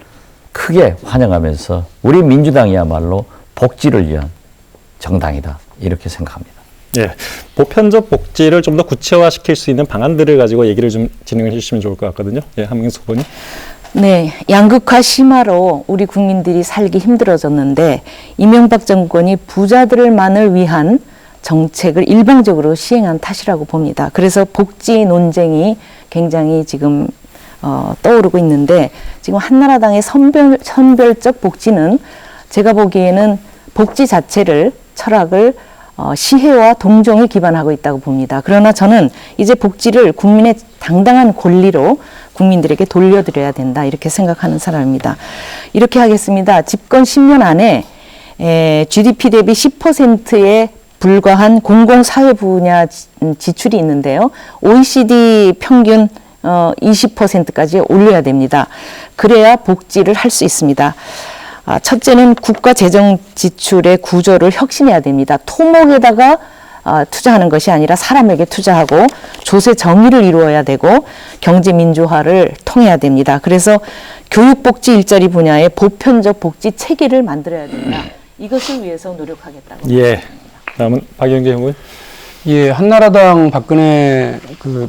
크게 환영하면서 우리 민주당이야말로 복지를 위한 정당이다 이렇게 생각합니다. 예, 보편적 복지를 좀 더 구체화시킬 수 있는 방안들을 가지고 얘기를 좀 진행을 해주시면 좋을 것 같거든요. 예, 한명수 후보님. 네, 양극화 심화로 우리 국민들이 살기 힘들어졌는데 이명박 정권이 부자들만을 위한 정책을 일방적으로 시행한 탓이라고 봅니다. 그래서 복지 논쟁이 굉장히 지금 떠오르고 있는데 지금 한나라당의 선별적 복지는 제가 보기에는 복지 자체를 철학을 시혜와 동정에 기반하고 있다고 봅니다. 그러나 저는 이제 복지를 국민의 당당한 권리로 국민들에게 돌려드려야 된다 이렇게 생각하는 사람입니다. 이렇게 하겠습니다. 집권 10년 안에 GDP 대비 10%에 불과한 공공사회 분야 지출이 있는데요. OECD 평균 20%까지 올려야 됩니다. 그래야 복지를 할 수 있습니다. 첫째는 국가 재정 지출의 구조를 혁신해야 됩니다. 토목에다가 투자하는 것이 아니라 사람에게 투자하고 조세 정의를 이루어야 되고 경제 민주화를 통해야 됩니다. 그래서 교육복지 일자리 분야의 보편적 복지 체계를 만들어야 된다. 이것을 위해서 노력하겠다고 예. 다음은 박영재 후보님. 예, 한나라당 박근혜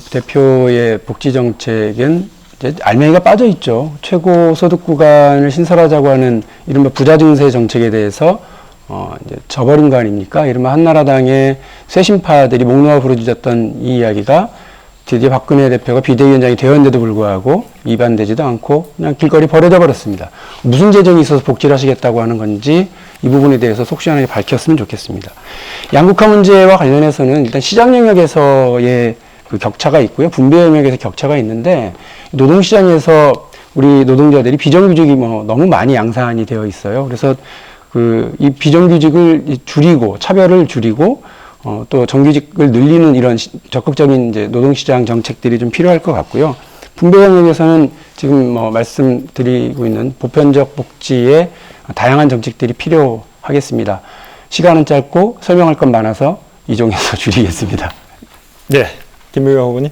대표의 복지 정책은 이제 알맹이가 빠져 있죠. 최고 소득 구간을 신설하자고 하는 이른바 부자 증세 정책에 대해서 이제 져버린 거 아닙니까? 이른바 한나라당의 쇄신파들이 목 놓아 부르짖었던 이 이야기가 드디어 박근혜 대표가 비대위원장이 되었는데도 불구하고 입안되지도 않고 그냥 길거리 버려져 버렸습니다. 무슨 재정이 있어서 복지를 하시겠다고 하는 건지 이 부분에 대해서 속 시원하게 밝혔으면 좋겠습니다. 양극화 문제와 관련해서는 일단 시장 영역에서의 그 격차가 있고요. 분배 영역에서 격차가 있는데 노동시장에서 우리 노동자들이 비정규직이 너무 많이 양산이 되어 있어요. 그래서 이 비정규직을 줄이고 차별을 줄이고 또 정규직을 늘리는 이런 적극적인 이제 노동시장 정책들이 좀 필요할 것 같고요. 분배 영역에서는 지금 말씀드리고 있는 보편적 복지의 다양한 정책들이 필요하겠습니다. 시간은 짧고 설명할 건 많아서 이 정도에서 줄이겠습니다. 네. 김미경 후보님.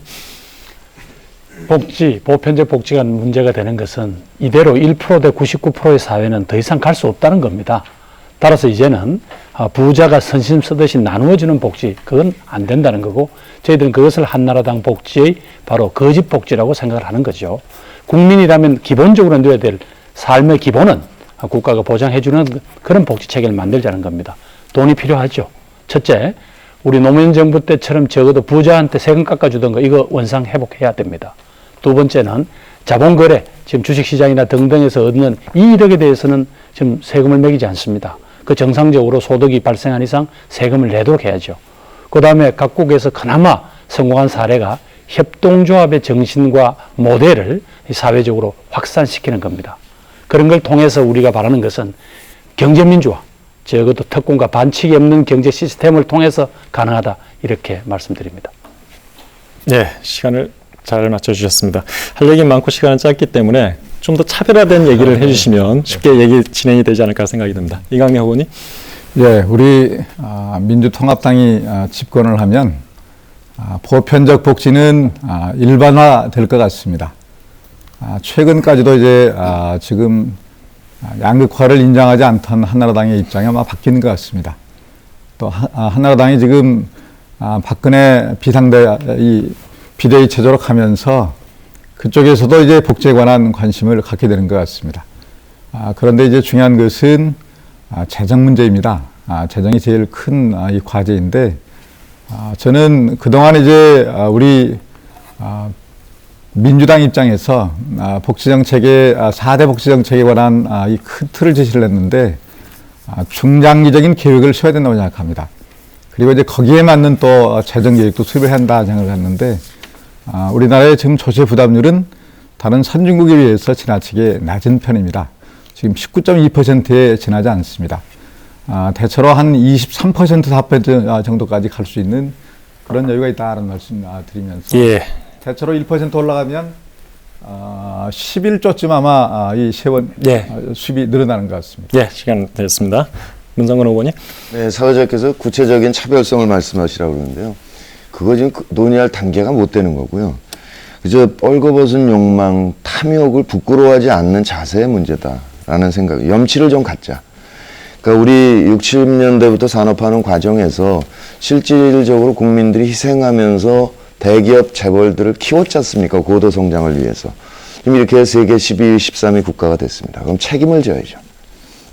보편적 복지가 문제가 되는 것은 이대로 1%대 99%의 사회는 더 이상 갈 수 없다는 겁니다. 따라서 이제는 부자가 선심 쓰듯이 나누어주는 복지, 그건 안 된다는 거고, 저희들은 그것을 한나라당 복지의 바로 거짓 복지라고 생각을 하는 거죠. 국민이라면 기본적으로 누려야 될 삶의 기본은 국가가 보장해주는 그런 복지 체계를 만들자는 겁니다. 돈이 필요하죠. 첫째, 우리 노무현 정부 때처럼 적어도 부자한테 세금 깎아주던 거, 이거 원상 회복해야 됩니다. 두 번째는 자본거래, 지금 주식시장이나 등등에서 얻는 이익에 대해서는 지금 세금을 매기지 않습니다. 그 정상적으로 소득이 발생한 이상 세금을 내도록 해야죠. 그 다음에 각국에서 그나마 성공한 사례가 협동조합의 정신과 모델을 사회적으로 확산시키는 겁니다. 그런 걸 통해서 우리가 바라는 것은 경제민주화, 적어도 특권과 반칙이 없는 경제 시스템을 통해서 가능하다, 이렇게 말씀드립니다. 네, 시간을 잘 맞춰주셨습니다. 할 얘기 많고 시간은 짧기 때문에 좀 더 차별화된 얘기를 해주시면 쉽게 얘기 진행이 되지 않을까 생각이 듭니다. 이강래 후보님. 예, 우리 민주통합당이 집권을 하면 보편적 복지는 일반화될 것 같습니다. 최근까지도 이제 지금 양극화를 인정하지 않던 한나라당의 입장이 아마 바뀌는 것 같습니다. 또 한나라당이 지금 박근혜 비대위 체제로 가면서 그쪽에서도 이제 복지에 관한 관심을 갖게 되는 것 같습니다. 그런데 이제 중요한 것은 재정 문제입니다. 재정이 제일 큰 이 과제인데, 저는 그동안 이제 우리 민주당 입장에서 복지정책의 4대 복지정책에 관한 이 큰 틀을 제시를 했는데, 중장기적인 계획을 세워야 된다고 생각합니다. 그리고 이제 거기에 맞는 또 재정 계획도 수립을 한다 생각을 했는데, 우리나라의 지금 조세 부담률은 다른 선진국에 비해서 지나치게 낮은 편입니다. 지금 19.2%에 지나지 않습니다. 대체로 한 23% 4% 정도까지 갈 수 있는 그런 여유가 있다는 말씀 드리면서, 예. 대체로 1% 올라가면 11조쯤 아마 이 세원 수입이 늘어나는 것 같습니다. 예, 시간 됐습니다. 문성근 후보님. 네, 사회자께서 구체적인 차별성을 말씀하시라고 그러는데요. 그거 지금 논의할 단계가 못 되는 거고요. 그저 뻘거벗은 욕망, 탐욕을 부끄러워하지 않는 자세의 문제다라는 생각, 염치를 좀 갖자. 그러니까 우리 60, 70년대부터 산업화하는 과정에서 실질적으로 국민들이 희생하면서 대기업 재벌들을 키웠지 않습니까? 고도 성장을 위해서. 지금 이렇게 세계 12위, 13위 국가가 됐습니다. 그럼 책임을 져야죠.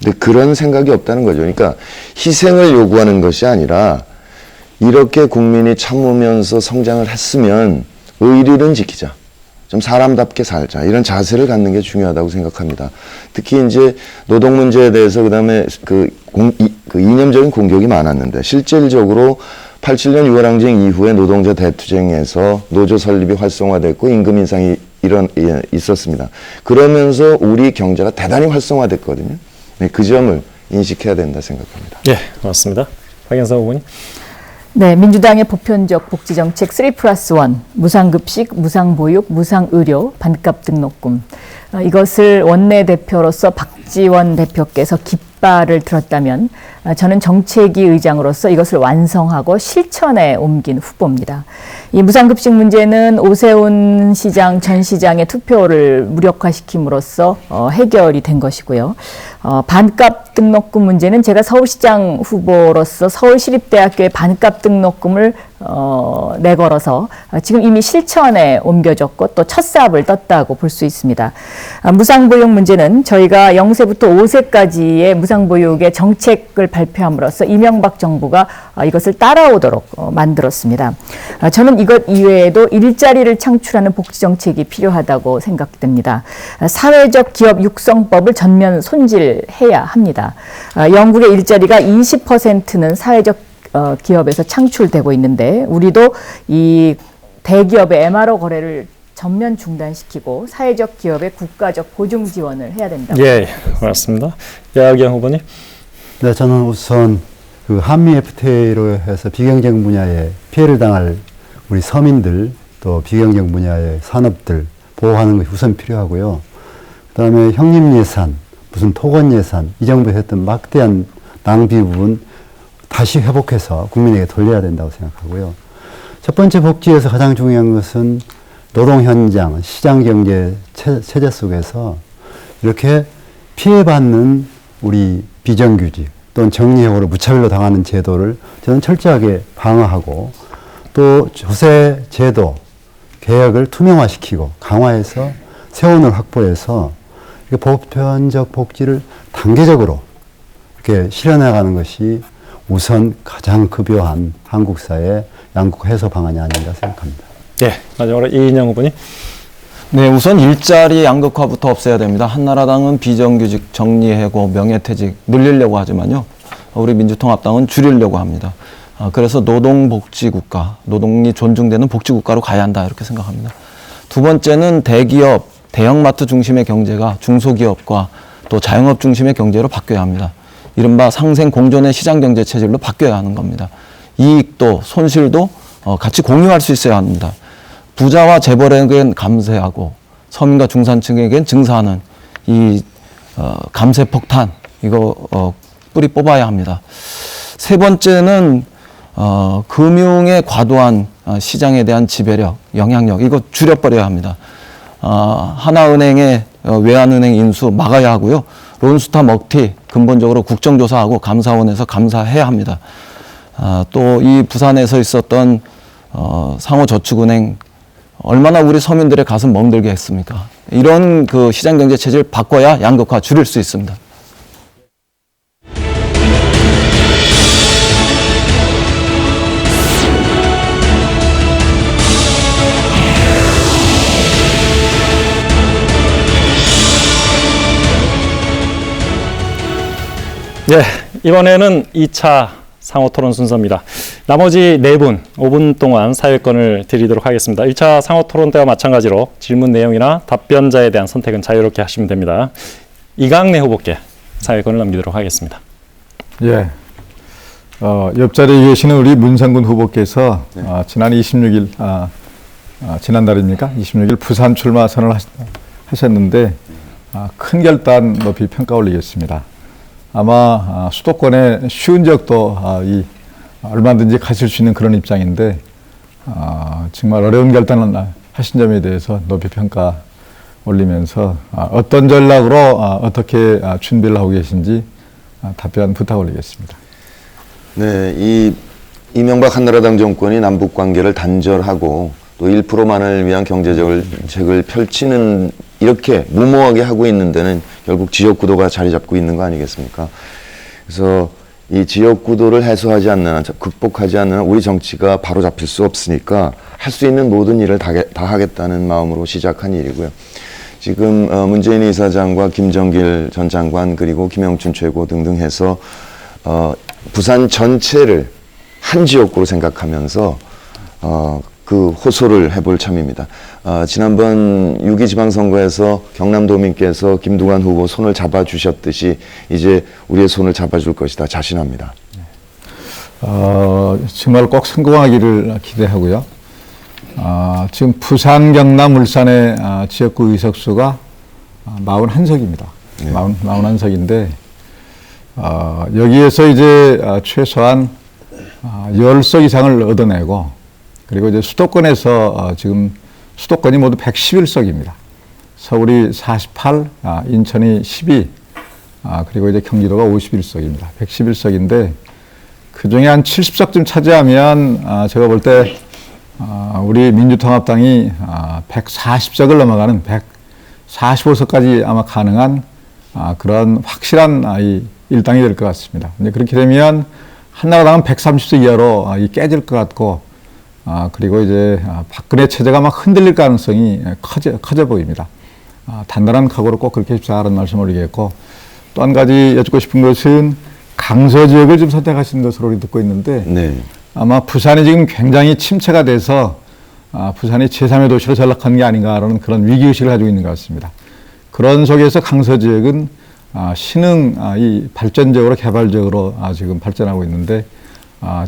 근데 그런 생각이 없다는 거죠. 그러니까 희생을 요구하는 것이 아니라 이렇게 국민이 참으면서 성장을 했으면 의리는 지키자. 좀 사람답게 살자. 이런 자세를 갖는 게 중요하다고 생각합니다. 특히 이제 노동 문제에 대해서 그다음에 그 이념적인 공격이 많았는데, 실질적으로 87년 6월 항쟁 이후에 노동자 대투쟁에서 노조 설립이 활성화됐고 임금 인상이 있었습니다. 그러면서 우리 경제가 대단히 활성화됐거든요. 네, 그 점을 인식해야 된다 생각합니다. 예, 고맙습니다. 박영선 후보님. 네, 민주당의 보편적 복지정책 3+1, 무상급식, 무상보육, 무상의료, 반값 등록금. 이것을 원내대표로서 박지원 대표께서 깃발을 들었다면, 저는 정책위 의장으로서 이것을 완성하고 실천에 옮긴 후보입니다. 이 무상급식 문제는 오세훈 시장 전 시장의 투표를 무력화시킴으로써 해결이 된 것이고요. 반값 등록금 문제는 제가 서울시장 후보로서 서울시립대학교의 반값 등록금을 내걸어서 지금 이미 실천에 옮겨졌고 또 첫 삽을 떴다고 볼 수 있습니다. 무상보육 문제는 저희가 0세부터 5세까지의 무상보육의 정책을 발표함으로써 이명박 정부가 이것을 따라오도록 만들었습니다. 저는 이것 이외에도 일자리를 창출하는 복지정책이 필요하다고 생각됩니다. 사회적 기업 육성법을 전면 손질해야 합니다. 영국의 일자리가 20%는 사회적 기업에서 창출되고 있는데, 우리도 이 대기업의 MRO 거래를 전면 중단시키고 사회적 기업의 국가적 보증 지원을 해야 된다고. 예, 고맙습니다. 야경 후보님. 네, 저는 우선 그 한미 FTA로 해서 비경쟁 분야에 피해를 당할 우리 서민들, 또 비경쟁 분야의 산업들 보호하는 것이 우선 필요하고요. 그다음에 형님 예산, 무슨 토건 예산, 이 정부에서 했던 막대한 낭비 부분 다시 회복해서 국민에게 돌려야 된다고 생각하고요. 첫 번째 복지에서 가장 중요한 것은 노동 현장, 시장 경제 체제 속에서 이렇게 피해받는 우리 비정규직 또는 정리해고를 무차별로 당하는 제도를 저는 철저하게 방어하고 또 조세 제도 개혁을 투명화시키고 강화해서 세원을 확보해서 보편적 복지를 단계적으로 이렇게 실현해가는 것이 우선 가장 급요한 한국 사회의 양극 해소 방안이 아닌가 생각합니다. 예, 마지막으로 이인영 후보님. 네, 우선 일자리 양극화부터 없애야 됩니다. 한나라당은 비정규직, 정리해고, 명예퇴직 늘리려고 하지만요. 우리 민주통합당은 줄이려고 합니다. 그래서 노동복지국가, 노동이 존중되는 복지국가로 가야 한다 이렇게 생각합니다. 두 번째는 대기업, 대형마트 중심의 경제가 중소기업과 또 자영업 중심의 경제로 바뀌어야 합니다. 이른바 상생 공존의 시장경제 체질로 바뀌어야 하는 겁니다. 이익도 손실도 같이 공유할 수 있어야 합니다. 부자와 재벌에겐 감세하고 서민과 중산층에겐 증사하는 이 감세 폭탄 이거 뿌리 뽑아야 합니다. 세 번째는 금융의 과도한 시장에 대한 지배력, 영향력 이거 줄여버려야 합니다. 하나은행의 외환은행 인수 막아야 하고요. 론스타 먹튀 근본적으로 국정조사하고 감사원에서 감사해야 합니다. 또 이 부산에서 있었던 상호저축은행 얼마나 우리 서민들의 가슴 멍들게 했습니까? 이런 그 시장경제 체제를 바꿔야 양극화 줄일 수 있습니다. 네, 이번에는 2차 상호 토론 순서입니다. 나머지 4분, 5분 동안 사회권을 드리도록 하겠습니다. 1차 상호 토론 때와 마찬가지로 질문 내용이나 답변자에 대한 선택은 자유롭게 하시면 됩니다. 이강래 후보께 사회권을 넘기도록 하겠습니다. 예. 옆자리에 계시는 우리 문성군 후보께서 지난 26일, 지난달입니까? 26일 부산 출마 선언을 하셨는데 큰 결단 높이 평가 올리겠습니다. 아마 수도권에 쉬운 지역도 얼마든지 가실 수 있는 그런 입장인데 정말 어려운 결단을 하신 점에 대해서 높이 평가 올리면서 어떤 전략으로 어떻게 준비를 하고 계신지 답변 부탁 올리겠습니다. 네, 이 이명박 한나라당 정권이 남북 관계를 단절하고 또 1%만을 위한 경제정책을 펼치는 이렇게 무모하게 하고 있는 데는 결국 지역구도가 자리 잡고 있는 거 아니겠습니까? 그래서 이 지역구도를 해소하지 않는 한, 극복하지 않는 한 우리 정치가 바로 잡힐 수 없으니까 할 수 있는 모든 일을 다 하겠다는 마음으로 시작한 일이고요. 지금 문재인 이사장과 김정길 전 장관 그리고 김영춘 최고 등등 해서 부산 전체를 한 지역구로 생각하면서 그 호소를 해볼 참입니다. 지난번 6.2 지방선거에서 경남도민께서 김두관 후보 손을 잡아주셨듯이 이제 우리의 손을 잡아줄 것이다 자신합니다. 정말 꼭 성공하기를 기대하고요. 지금 부산, 경남, 울산의 지역구 의석수가 41석입니다. 네. 41석인데 여기에서 이제 최소한 10석 이상을 얻어내고 그리고 이제 수도권에서 지금 수도권이 모두 111석입니다. 서울이 48, 인천이 12, 그리고 이제 경기도가 51석입니다. 111석인데 그 중에 한 70석쯤 차지하면 제가 볼 때 우리 민주통합당이 140석을 넘어가는 145석까지 아마 가능한 그런 확실한 일당이 될 것 같습니다. 근데 그렇게 되면 한나라당은 130석 이하로 깨질 것 같고 그리고 이제 박근혜 체제가 막 흔들릴 가능성이 커져 보입니다. 단단한 각오로 꼭 그렇게 해주자는 말씀을 올리겠고 또 한 가지 여쭙고 싶은 것은 강서 지역을 좀 선택하시는 것으로 듣고 있는데 네. 아마 부산이 지금 굉장히 침체가 돼서 부산이 제3의 도시로 전락하는 게 아닌가라는 그런 위기의식을 가지고 있는 것 같습니다. 그런 속에서 강서 지역은 신흥 이 발전적으로 개발적으로 지금 발전하고 있는데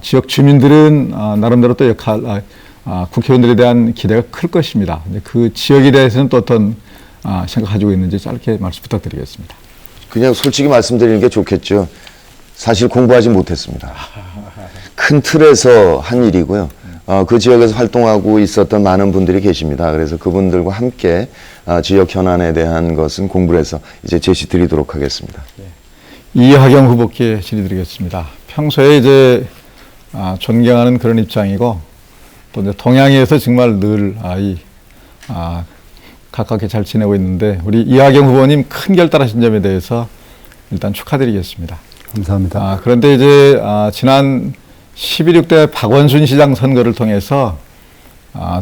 지역 주민들은 나름대로 또 국회의원들에 대한 기대가 클 것입니다. 그 지역에 대해서는 또 어떤 생각 가지고 있는지 짧게 말씀 부탁드리겠습니다. 그냥 솔직히 말씀드리는 게 좋겠죠. 사실 공부하지 못했습니다. 큰 틀에서 한 일이고요. 그 지역에서 활동하고 있었던 많은 분들이 계십니다. 그래서 그분들과 함께 지역 현안에 대한 것은 공부를 해서 이제 제시 드리도록 하겠습니다. 이하경 후보께 질의드리겠습니다. 평소에 이제 존경하는 그런 입장이고 또 이제 동양에서 정말 늘 가깝게 잘 지내고 있는데 우리 이하경 후보님 큰 결단하신 점에 대해서 일단 축하드리겠습니다. 감사합니다. 그런데 이제 지난 11.6대 박원순 시장 선거를 통해서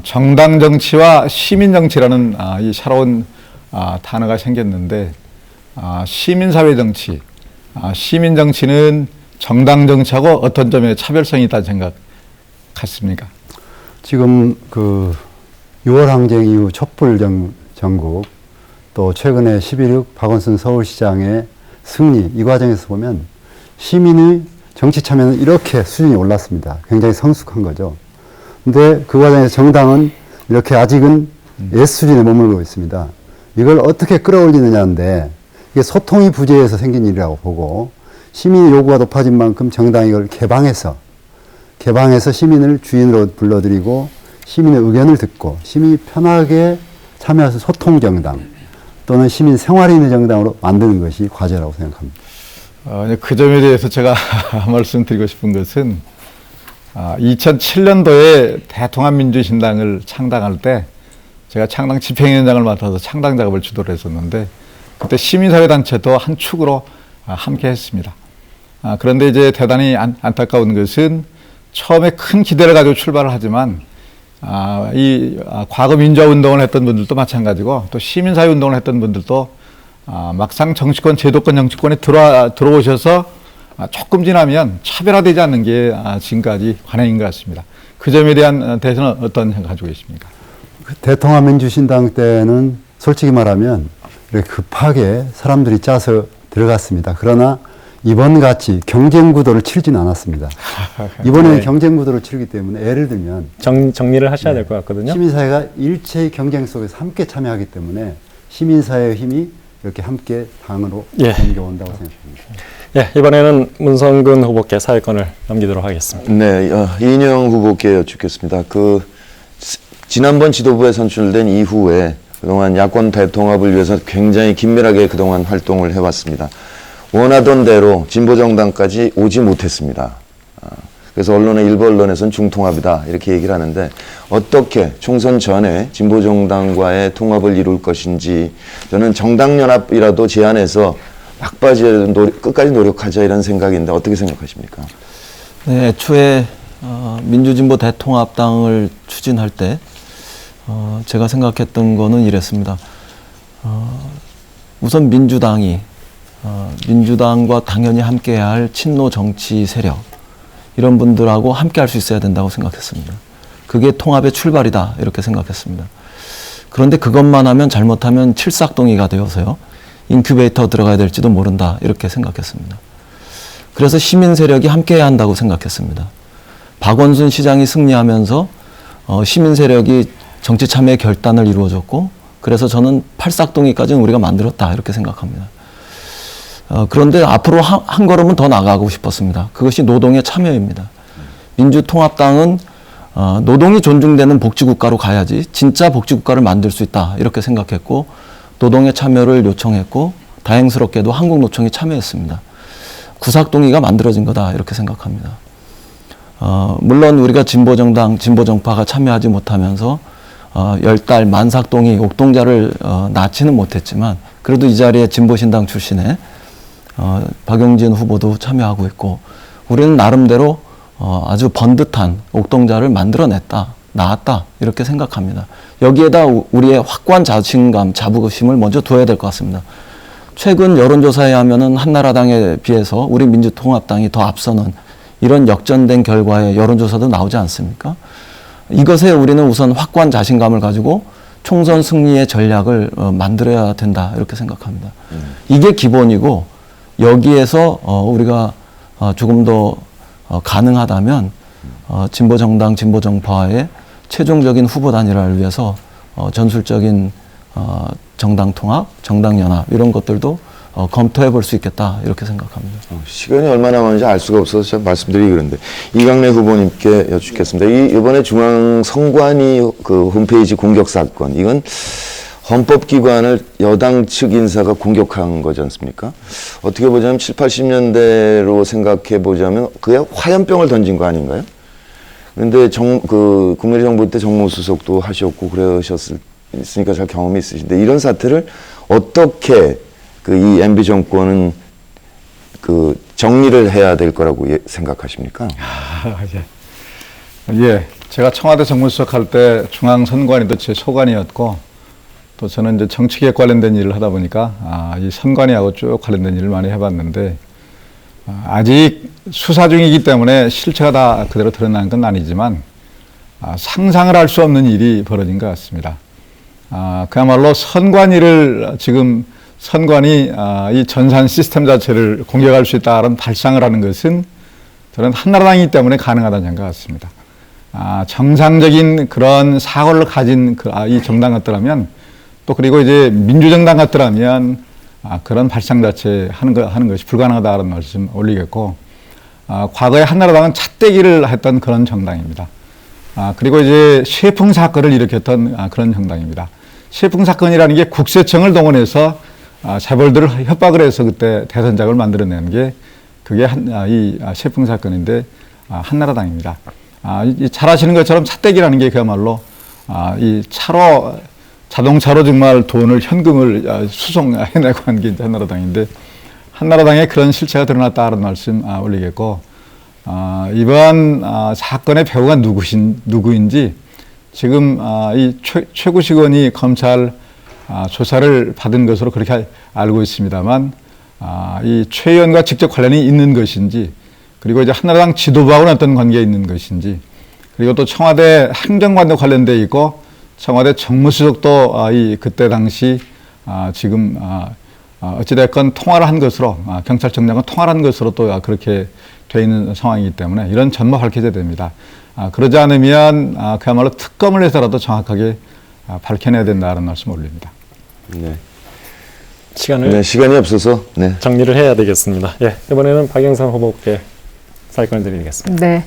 정당 정치와 시민 정치라는 이 새로운 단어가 생겼는데 시민사회 정치, 시민 정치는 정당 정치하고 어떤 점에 차별성이 있다는 생각 같습니까? 지금 그 6월 항쟁 이후 촛불 전국 또 최근에 11.6 박원순 서울시장의 승리 이 과정에서 보면 시민의 정치 참여는 이렇게 수준이 올랐습니다. 굉장히 성숙한 거죠. 근데 그 과정에서 정당은 이렇게 아직은 옛 수준에 머물고 있습니다. 이걸 어떻게 끌어올리느냐인데 이게 소통이 부재해서 생긴 일이라고 보고 시민의 요구가 높아진 만큼 정당이 이걸 개방해서 시민을 주인으로 불러들이고 시민의 의견을 듣고 시민이 편하게 참여해서 소통 정당 또는 시민 생활이 있는 정당으로 만드는 것이 과제라고 생각합니다. 그 점에 대해서 제가 말씀드리고 싶은 것은 2007년도에 대통합민주신당을 창당할 때 제가 창당 집행위원장을 맡아서 창당 작업을 주도를 했었는데 그때 시민사회단체도 한 축으로 함께 했습니다. 그런데 이제 대단히 안타까운 것은 처음에 큰 기대를 가지고 출발을 하지만 과거 민주화운동을 했던 분들도 마찬가지고 또 시민사회운동을 했던 분들도 막상 정치권, 제도권 정치권에 들어오셔서 조금 지나면 차별화되지 않는 게 지금까지 관행인 것 같습니다. 그 점에 대한 대해서는 어떤 생각 가지고 계십니까? 대통합민주신당 때는 솔직히 말하면 이렇게 급하게 사람들이 짜서 들어갔습니다. 그러나 이번 같이 경쟁 구도를 치르지는 않았습니다. 이번에는 네. 경쟁 구도를 치르기 때문에 예를 들면 정리를 하셔야 될 것 같거든요. 시민사회가 일체의 경쟁 속에서 함께 참여하기 때문에 시민사회의 힘이 이렇게 함께 당으로 옮겨온다고 생각합니다. 예, 이번에는 문성근 후보께 사회권을 넘기도록 하겠습니다. 네, 이인영 후보께 여쭙겠습니다. 지난번 지도부에 선출된 이후에 그동안 야권 대통합을 위해서 굉장히 긴밀하게 그동안 활동을 해왔습니다. 원하던 대로 진보정당까지 오지 못했습니다. 그래서 일부 언론에서는 중통합이다 이렇게 얘기를 하는데 어떻게 총선 전에 진보정당과의 통합을 이룰 것인지 저는 정당연합이라도 제안해서 막바지에 끝까지 노력하자 이런 생각인데 어떻게 생각하십니까? 네, 애초에 민주진보 대통합당을 추진할 때 제가 생각했던 거는 이랬습니다. 우선 민주당과 당연히 함께해야 할 친노 정치 세력 이런 분들하고 함께 할 수 있어야 된다고 생각했습니다. 그게 통합의 출발이다 이렇게 생각했습니다. 그런데 그것만 하면 잘못하면 칠삭동이가 되어서요. 인큐베이터 들어가야 될지도 모른다 이렇게 생각했습니다. 그래서 시민 세력이 함께해야 한다고 생각했습니다. 박원순 시장이 승리하면서 시민 세력이 정치 참여의 결단을 이루어줬고 그래서 저는 팔삭동이까지는 우리가 만들었다 이렇게 생각합니다. 그런데 앞으로 한 걸음은 더 나가고 싶었습니다. 그것이 노동의 참여입니다. 민주통합당은 노동이 존중되는 복지국가로 가야지 진짜 복지국가를 만들 수 있다 이렇게 생각했고 노동의 참여를 요청했고 다행스럽게도 한국노총이 참여했습니다. 구삭동의가 만들어진 거다 이렇게 생각합니다. 물론 우리가 진보정당, 진보정파가 참여하지 못하면서 10달 만삭동의 옥동자를 낳지는 못했지만 그래도 이 자리에 진보신당 출신의 박용진 후보도 참여하고 있고 우리는 나름대로 아주 번듯한 옥동자를 만들어냈다, 낳았다 이렇게 생각합니다. 여기에다 우리의 확고한 자신감, 자부심을 먼저 둬야 될 것 같습니다. 최근 여론조사에 하면은 한나라당에 비해서 우리 민주통합당이 더 앞서는 이런 역전된 결과의 여론조사도 나오지 않습니까? 이것에 우리는 우선 확고한 자신감을 가지고 총선 승리의 전략을 만들어야 된다 이렇게 생각합니다. 이게 기본이고 여기에서 우리가 조금 더 가능하다면 진보정당, 진보정파의 최종적인 후보 단일화를 위해서 전술적인 정당 통합, 정당 연합 이런 것들도 검토해 볼 수 있겠다 이렇게 생각합니다. 시간이 얼마나 남았는지 알 수가 없어서 참 말씀드리기 그런데 이강래 후보님께 여쭙겠습니다. 이번에 중앙선관위 그 홈페이지 공격 사건, 이건 헌법기관을 여당 측 인사가 공격한 거지 않습니까? 어떻게 보자면 7, 80년대로 생각해 보자면 그게 화염병을 던진 거 아닌가요? 그런데 국민의 정부 때 정무수석도 하셨고 그러셨으니까 잘 경험이 있으신데 이런 사태를 어떻게 이 MB 정권은 정리를 해야 될 거라고 생각하십니까? 예, 제가 청와대 정무수석 할 때 중앙선관위도 제 소관이었고 또 저는 이제 정치계획 관련된 일을 하다 보니까 이 선관위하고 쭉 관련된 일을 많이 해봤는데 아직 수사 중이기 때문에 실체가 다 그대로 드러난 건 아니지만 상상을 할 수 없는 일이 벌어진 것 같습니다. 그야말로 선관위를 지금 선관위 이 전산 시스템 자체를 공격할 수 있다는 발상을 하는 것은 저는 한나라당이기 때문에 가능하다는 생각 같습니다. 정상적인 그런 사고를 가진 이 정당 같더라면 또 그리고 이제 민주정당 같더라면 그런 발상 자체 하는 것이 불가능하다는 말씀 올리겠고 과거에 한나라당은 찻대기를 했던 그런 정당입니다. 그리고 이제 셰풍 사건을 일으켰던 그런 정당입니다. 셰풍 사건이라는 게 국세청을 동원해서 재벌들을 협박을 해서 그때 대선작을 만들어낸 게 그게 이 셰풍 사건인데 한나라당입니다. 잘 아시는 것처럼 찻대기라는 게 그야말로 이 자동차로 정말 돈을 현금을 수송해내고 한 게 한나라당인데 한나라당에 그런 실체가 드러났다는 말씀 올리겠고 이번 사건의 배우가 누구인지 지금 이 최구식원이 검찰 조사를 받은 것으로 그렇게 알고 있습니다만 이 최 의원과 직접 관련이 있는 것인지 그리고 이제 한나라당 지도부하고는 어떤 관계가 있는 것인지 그리고 또 청와대 행정관도 관련되어 있고 청와대 정무수석도 그때 당시 지금 어찌됐건 통화를 한 것으로 경찰청장과 통화를 한 것으로 또 그렇게 되어 있는 상황이기 때문에 이런 전모 밝혀져야 됩니다. 그러지 않으면 그야말로 특검을 해서라도 정확하게 밝혀내야 된다는 말씀 올립니다. 네. 시간이 없어서 정리를 해야 되겠습니다. 예, 이번에는 박영선 후보께 사회권을 드리겠습니다. 네.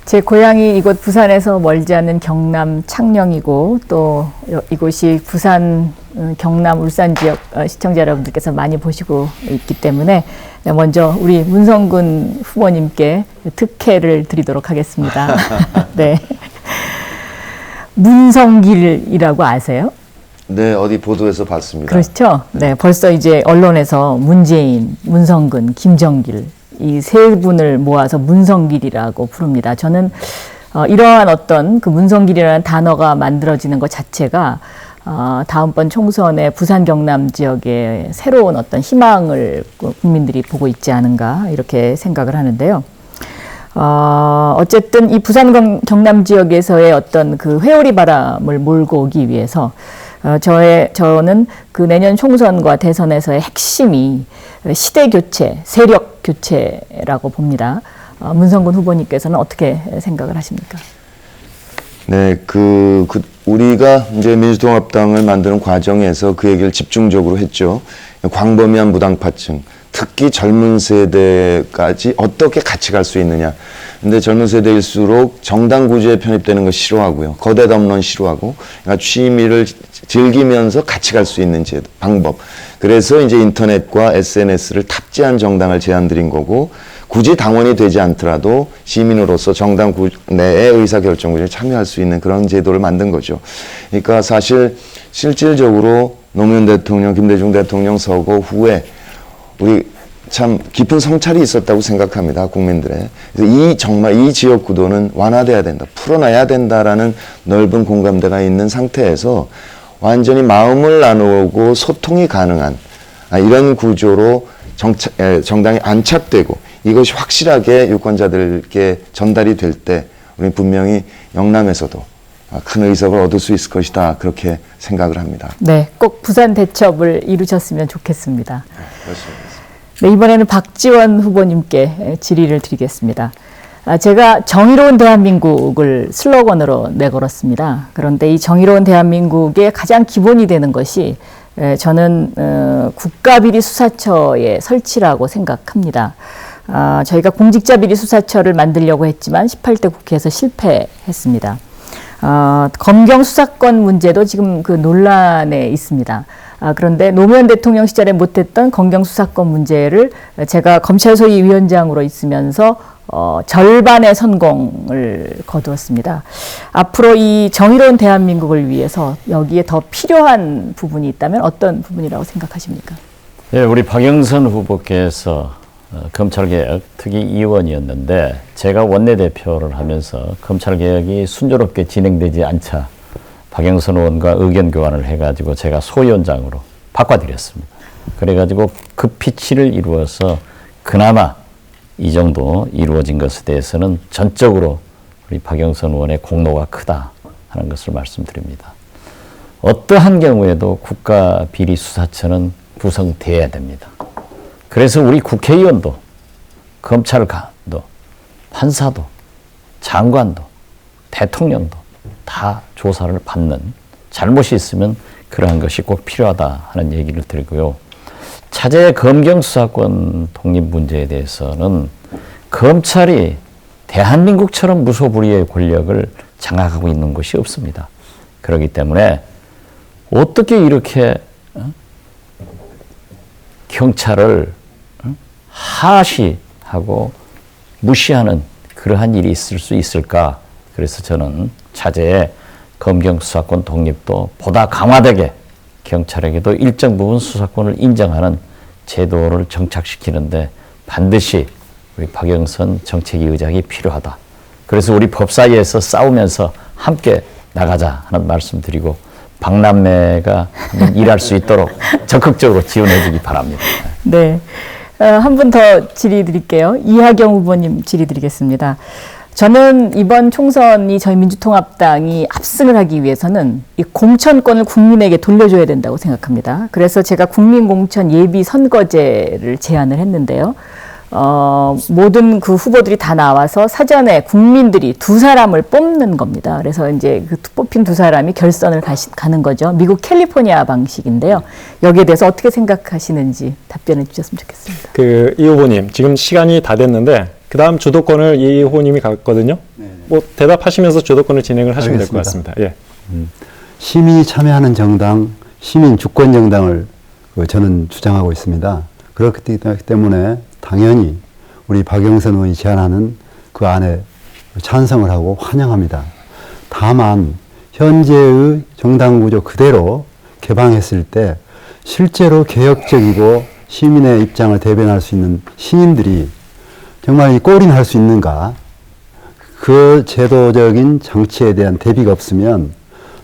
제 고향이 이곳 부산에서 멀지 않은 경남 창녕이고 또 이곳이 부산, 경남, 울산 지역 시청자 여러분들께서 많이 보시고 있기 때문에 먼저 우리 문성근 후보님께 특혜를 드리도록 하겠습니다. 네. 문성길이라고 아세요? 네, 어디 보도에서 봤습니다. 그렇죠. 네, 벌써 이제 언론에서 문재인, 문성근, 김정길 이 세 분을 모아서 문성길이라고 부릅니다. 저는 이러한 어떤 그 문성길이라는 단어가 만들어지는 것 자체가 다음번 총선에 부산 경남 지역에 새로운 어떤 희망을 국민들이 보고 있지 않은가 이렇게 생각을 하는데요. 어쨌든 이 부산 경남 지역에서의 어떤 그 회오리 바람을 몰고 오기 위해서 저는 그 내년 총선과 대선에서의 핵심이 시대 교체, 세력 교체라고 봅니다. 문성근 후보님께서는 어떻게 생각을 하십니까? 네, 우리가 이제 민주통합당을 만드는 과정에서 그 얘기를 집중적으로 했죠. 광범위한 무당파층, 특히 젊은 세대까지 어떻게 같이 갈 수 있느냐. 근데 젊은 세대일수록 정당 구조에 편입되는 거 싫어하고요. 거대 담론 싫어하고, 그러니까 취미를 즐기면서 같이 갈 수 있는 방법. 그래서 이제 인터넷과 SNS를 탑재한 정당을 제안드린 거고, 굳이 당원이 되지 않더라도 시민으로서 정당 내의 의사결정 구조에 참여할 수 있는 그런 제도를 만든 거죠. 그러니까 사실 실질적으로 노무현 대통령, 김대중 대통령 서거 후에 우리 참 깊은 성찰이 있었다고 생각합니다. 국민들의. 그래서 정말 이 지역 구도는 완화돼야 된다. 풀어놔야 된다라는 넓은 공감대가 있는 상태에서 완전히 마음을 나누고 소통이 가능한 이런 구조로 정당이 안착되고 이것이 확실하게 유권자들께 전달이 될 때 우리 분명히 영남에서도 큰 의석을 얻을 수 있을 것이다. 그렇게 생각을 합니다. 네, 꼭 부산 대첩을 이루셨으면 좋겠습니다. 그렇습니다. 네, 이번에는 박지원 후보님께 질의를 드리겠습니다. 제가 정의로운 대한민국을 슬로건으로 내걸었습니다. 그런데 이 정의로운 대한민국의 가장 기본이 되는 것이 저는 국가비리수사처의 설치라고 생각합니다. 저희가 공직자비리수사처를 만들려고 했지만 18대 국회에서 실패했습니다. 검경 수사권 문제도 지금 그 논란에 있습니다. 그런데 노무현 대통령 시절에 못했던 검경 수사권 문제를 제가 검찰소위 위원장으로 있으면서 절반의 성공을 거두었습니다. 앞으로 이 정의로운 대한민국을 위해서 여기에 더 필요한 부분이 있다면 어떤 부분이라고 생각하십니까? 예, 우리 박영선 후보께서 검찰개혁 특위위원이었는데 제가 원내대표를 하면서 검찰개혁이 순조롭게 진행되지 않자 박영선 의원과 의견 교환을 해가지고 제가 소위원장으로 바꿔드렸습니다. 그래가지고 급피치를 이루어서 그나마 이 정도 이루어진 것에 대해서는 전적으로 우리 박영선 의원의 공로가 크다 하는 것을 말씀드립니다. 어떠한 경우에도 국가비리수사처는 구성돼야 됩니다. 그래서 우리 국회의원도 검찰관도 판사도 장관도 대통령도 다 조사를 받는, 잘못이 있으면 그러한 것이 꼭 필요하다 하는 얘기를 드리고요. 차제의 검경수사권 독립 문제에 대해서는 검찰이 대한민국처럼 무소불위의 권력을 장악하고 있는 것이 없습니다. 그렇기 때문에 어떻게 이렇게 경찰을 하시하고 무시하는 그러한 일이 있을 수 있을까? 그래서 저는 차제의 검경수사권 독립도 보다 강화되게 경찰에게도 일정 부분 수사권을 인정하는 제도를 정착시키는데 반드시 우리 박영선 정책위 의장이 필요하다. 그래서 우리 법사위에서 싸우면서 함께 나가자 하는 말씀 드리고 박남매가 일할 수 있도록 적극적으로 지원해 주기 바랍니다. 네. 한 분 더 질의 드릴게요. 이하경 후보님 질의 드리겠습니다. 저는 이번 총선이 저희 민주통합당이 압승을 하기 위해서는 이 공천권을 국민에게 돌려줘야 된다고 생각합니다. 그래서 제가 국민공천 예비 선거제를 제안을 했는데요. 모든 그 후보들이 다 나와서 사전에 국민들이 두 사람을 뽑는 겁니다. 그래서 이제 그 뽑힌 두 사람이 결선을 가는 거죠. 미국 캘리포니아 방식인데요. 여기에 대해서 어떻게 생각하시는지 답변해 주셨으면 좋겠습니다. 이 후보님, 지금 시간이 다 됐는데 그 다음 주도권을 이 후보님이 갖거든요. 뭐 대답하시면서 주도권을 진행을 하시면 될 것 같습니다. 예. 시민이 참여하는 정당, 시민 주권 정당을 저는 주장하고 있습니다. 그렇기 때문에 당연히 우리 박영선 의원이 제안하는 그 안에 찬성을 하고 환영합니다. 다만 현재의 정당 구조 그대로 개방했을 때 실제로 개혁적이고 시민의 입장을 대변할 수 있는 신인들이 정말 이 골인할 수 있는가? 그 제도적인 장치에 대한 대비가 없으면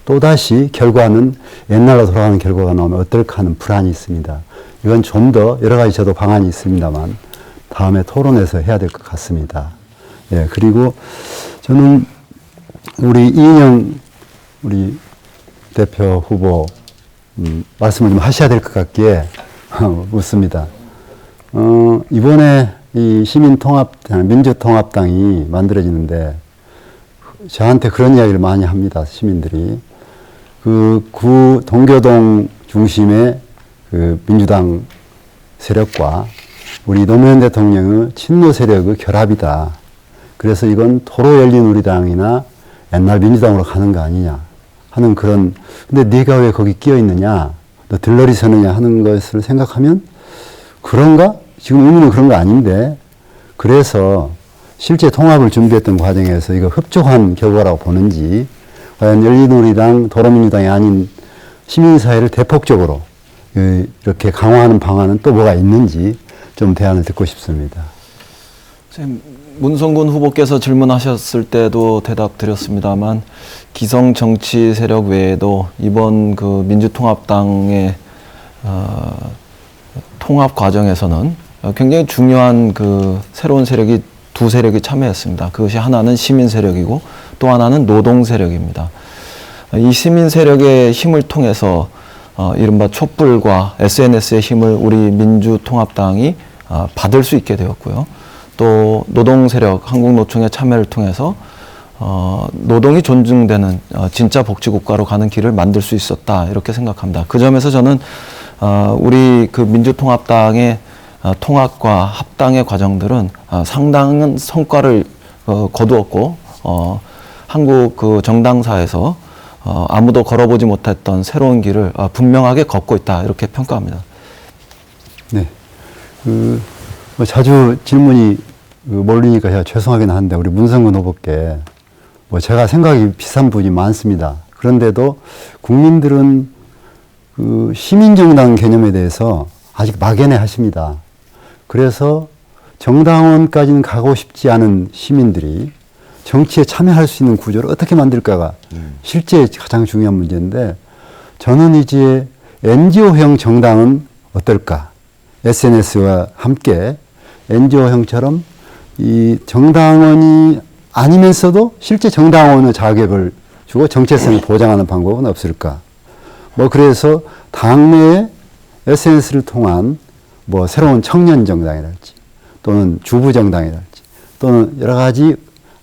또다시 결과는 옛날로 돌아가는 결과가 나오면 어떨까 하는 불안이 있습니다. 이건 좀 더 여러 가지 저도 방안이 있습니다만 다음에 토론해서 해야 될 것 같습니다. 예, 그리고 저는 우리 이인영 우리 대표 후보 말씀을 좀 하셔야 될 것 같기에 묻습니다. 이번에 이 시민통합당, 민주통합당이 만들어지는데 저한테 그런 이야기를 많이 합니다. 시민들이. 그 구 동교동 중심의 그 민주당 세력과 우리 노무현 대통령의 친노 세력의 결합이다. 그래서 이건 도로 열린 우리당이나 옛날 민주당으로 가는 거 아니냐 하는 그런, 근데 네가 왜 거기 끼어 있느냐, 너 들러리 서느냐 하는 것을 생각하면 그런가? 지금 의미는 그런 거 아닌데, 그래서 실제 통합을 준비했던 과정에서 이거 흡족한 결과라고 보는지, 과연 열린우리당, 도로민주당이 아닌 시민사회를 대폭적으로 이렇게 강화하는 방안은 또 뭐가 있는지 좀 대안을 듣고 싶습니다. 문성군 후보께서 질문하셨을 때도 대답 드렸습니다만 기성 정치 세력 외에도 이번 그 민주통합당의 통합 과정에서는 굉장히 중요한 그 새로운 세력이 두 세력이 참여했습니다. 그것이 하나는 시민 세력이고 또 하나는 노동 세력입니다. 이 시민 세력의 힘을 통해서 이른바 촛불과 SNS의 힘을 우리 민주통합당이 받을 수 있게 되었고요. 또 노동 세력, 한국노총의 참여를 통해서 노동이 존중되는 진짜 복지국가로 가는 길을 만들 수 있었다 이렇게 생각합니다. 그 점에서 저는 우리 그 민주통합당의 통합과 합당의 과정들은 상당한 성과를 거두었고 한국 그 정당사에서 아무도 걸어보지 못했던 새로운 길을 분명하게 걷고 있다 이렇게 평가합니다. 네. 뭐 자주 질문이 몰리니까 제가 죄송하긴 한데 우리 문성근 후보께 뭐 제가 생각이 비슷한 부분이 많습니다. 그런데도 국민들은 그 시민정당 개념에 대해서 아직 막연해 하십니다. 그래서 정당원까지는 가고 싶지 않은 시민들이 정치에 참여할 수 있는 구조를 어떻게 만들까가 실제 가장 중요한 문제인데 저는 이제 NGO형 정당은 어떨까? SNS와 함께 NGO형처럼 이 정당원이 아니면서도 실제 정당원의 자격을 주고 정체성을 보장하는 방법은 없을까? 뭐 그래서 당내에 SNS를 통한 뭐 새로운 청년 정당이랄지 또는 주부 정당이랄지 또는 여러 가지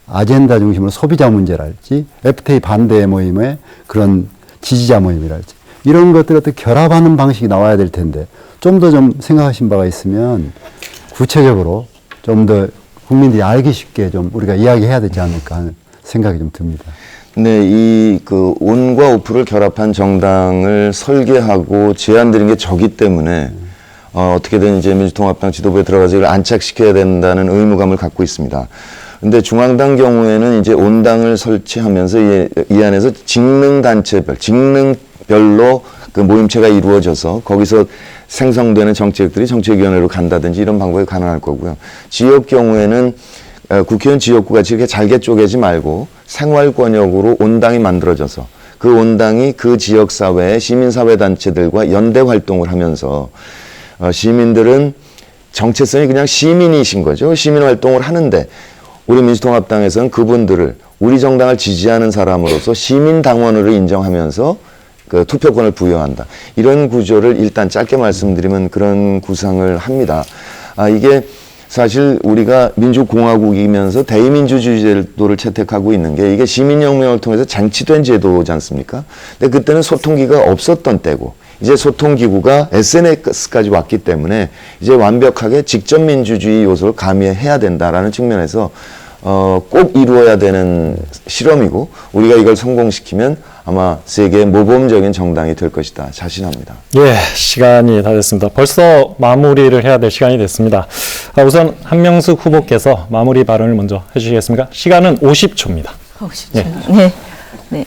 아젠다 중심으로 소비자 문제랄지 FTA 반대 모임의 그런 지지자 모임이랄지 이런 것들을 어떻게 결합하는 방식이 나와야 될 텐데 좀 더 좀 생각하신 바가 있으면 구체적으로 좀 더 국민들이 알기 쉽게 좀 우리가 이야기해야 되지 않을까 하는 생각이 좀 듭니다. 네, 이 그 온과 오프를 결합한 정당을 설계하고 제안드린 게 저기 때문에 어떻게든 이제 민주통합당 지도부에 들어가서 이걸 안착시켜야 된다는 의무감을 갖고 있습니다. 근데 중앙당 경우에는 이제 온당을 설치하면서 이 안에서 직능별로 그 모임체가 이루어져서 거기서 생성되는 정책들이 정책위원회로 간다든지 이런 방법이 가능할 거고요. 지역 경우에는 국회의원 지역구 같이 이렇게 잘게 쪼개지 말고 생활권역으로 온당이 만들어져서 그 온당이 그 지역사회의 시민사회단체들과 연대 활동을 하면서 시민들은 정체성이 그냥 시민이신 거죠. 시민활동을 하는데 우리 민주통합당에서는 그분들을 우리 정당을 지지하는 사람으로서 시민당원으로 인정하면서 그 투표권을 부여한다. 이런 구조를 일단 짧게 말씀드리면 그런 구상을 합니다. 이게 사실 우리가 민주공화국이면서 대의민주주의 제도를 채택하고 있는 게 이게 시민혁명을 통해서 쟁취된 제도지 않습니까? 근데 그때는 소통기가 없었던 때고 이제 소통기구가 SNS까지 왔기 때문에 이제 완벽하게 직접민주주의 요소를 가미해야 된다라는 측면에서 꼭 이루어야 되는 실험이고 우리가 이걸 성공시키면 아마 세계의 모범적인 정당이 될 것이다 자신합니다. 예, 시간이 다 됐습니다. 벌써 마무리를 해야 될 시간이 됐습니다. 우선 한명숙 후보께서 마무리 발언을 먼저 해주시겠습니까? 시간은 50초입니다. 50초. 네.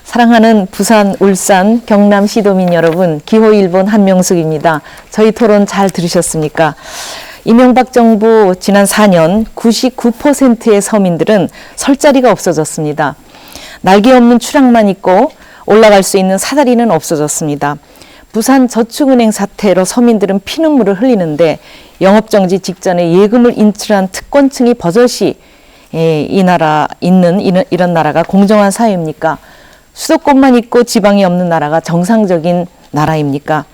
사랑하는 부산, 울산, 경남 시도민 여러분, 기호 1번 한명숙입니다. 저희 토론 잘 들으셨습니까? 이명박 정부 지난 4년 99%의 서민들은 설 자리가 없어졌습니다. 날개 없는 추락만 있고 올라갈 수 있는 사다리는 없어졌습니다. 부산 저축은행 사태로 서민들은 피눈물을 흘리는데 영업정지 직전에 예금을 인출한 특권층이 버젓이 이 나라 있는 이런 나라가 공정한 사회입니까? 수도권만 있고 지방이 없는 나라가 정상적인 나라입니까?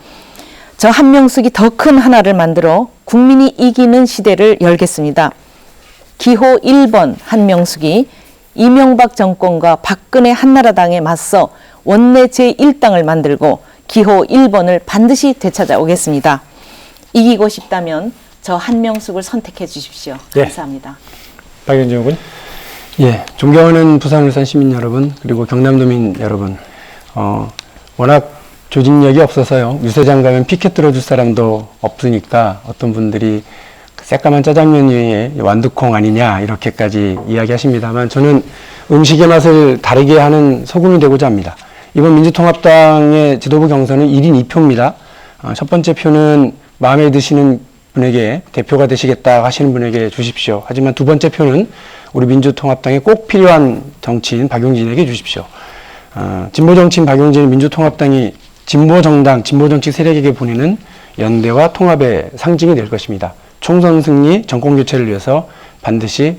저 한명숙이 더 큰 하나를 만들어 국민이 이기는 시대를 열겠습니다. 기호 1번 한명숙이 이명박 정권과 박근혜 한나라당에 맞서 원내 제1당을 만들고 기호 1번을 반드시 되찾아오겠습니다. 이기고 싶다면 저 한명숙을 선택해 주십시오. 감사합니다. 박영진 의원. 예, 존경하는 부산 울산 시민 여러분 그리고 경남도민 여러분, 워낙 조직력이 없어서요. 유세장 가면 피켓 들어줄 사람도 없으니까 어떤 분들이 새까만 짜장면 위에 완두콩 아니냐 이렇게까지 이야기하십니다만 저는 음식의 맛을 다르게 하는 소금이 되고자 합니다. 이번 민주통합당의 지도부 경선은 1인 2표입니다. 첫 번째 표는 마음에 드시는 분에게 대표가 되시겠다 하시는 분에게 주십시오. 하지만 두 번째 표는 우리 민주통합당에 꼭 필요한 정치인 박용진에게 주십시오. 진보 정치인 박용진은 민주통합당이 진보정당, 진보정치 세력에게 보내는 연대와 통합의 상징이 될 것입니다. 총선 승리, 정권교체를 위해서 반드시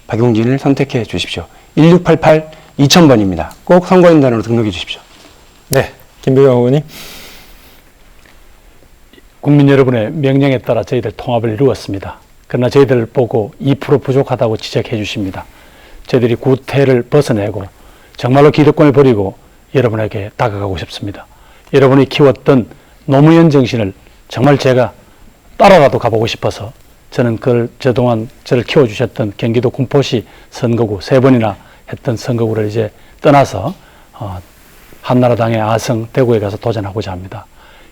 박용진을 선택해 주십시오. 1688 2000번입니다. 꼭 선거인단으로 등록해 주십시오. 네, 김부겸 의원님. 국민 여러분의 명령에 따라 저희들 통합을 이루었습니다. 그러나 저희들을 보고 2% 부족하다고 지적해 주십니다. 저희들이 구태를 벗어내고 정말로 기득권을 버리고 여러분에게 다가가고 싶습니다. 여러분이 키웠던 노무현 정신을 정말 제가 따라라도 가보고 싶어서 저는 그동안 저를 키워주셨던 경기도 군포시 선거구 3번이나 했던 선거구를 이제 떠나서 한나라당의 아성 대구에 가서 도전하고자 합니다.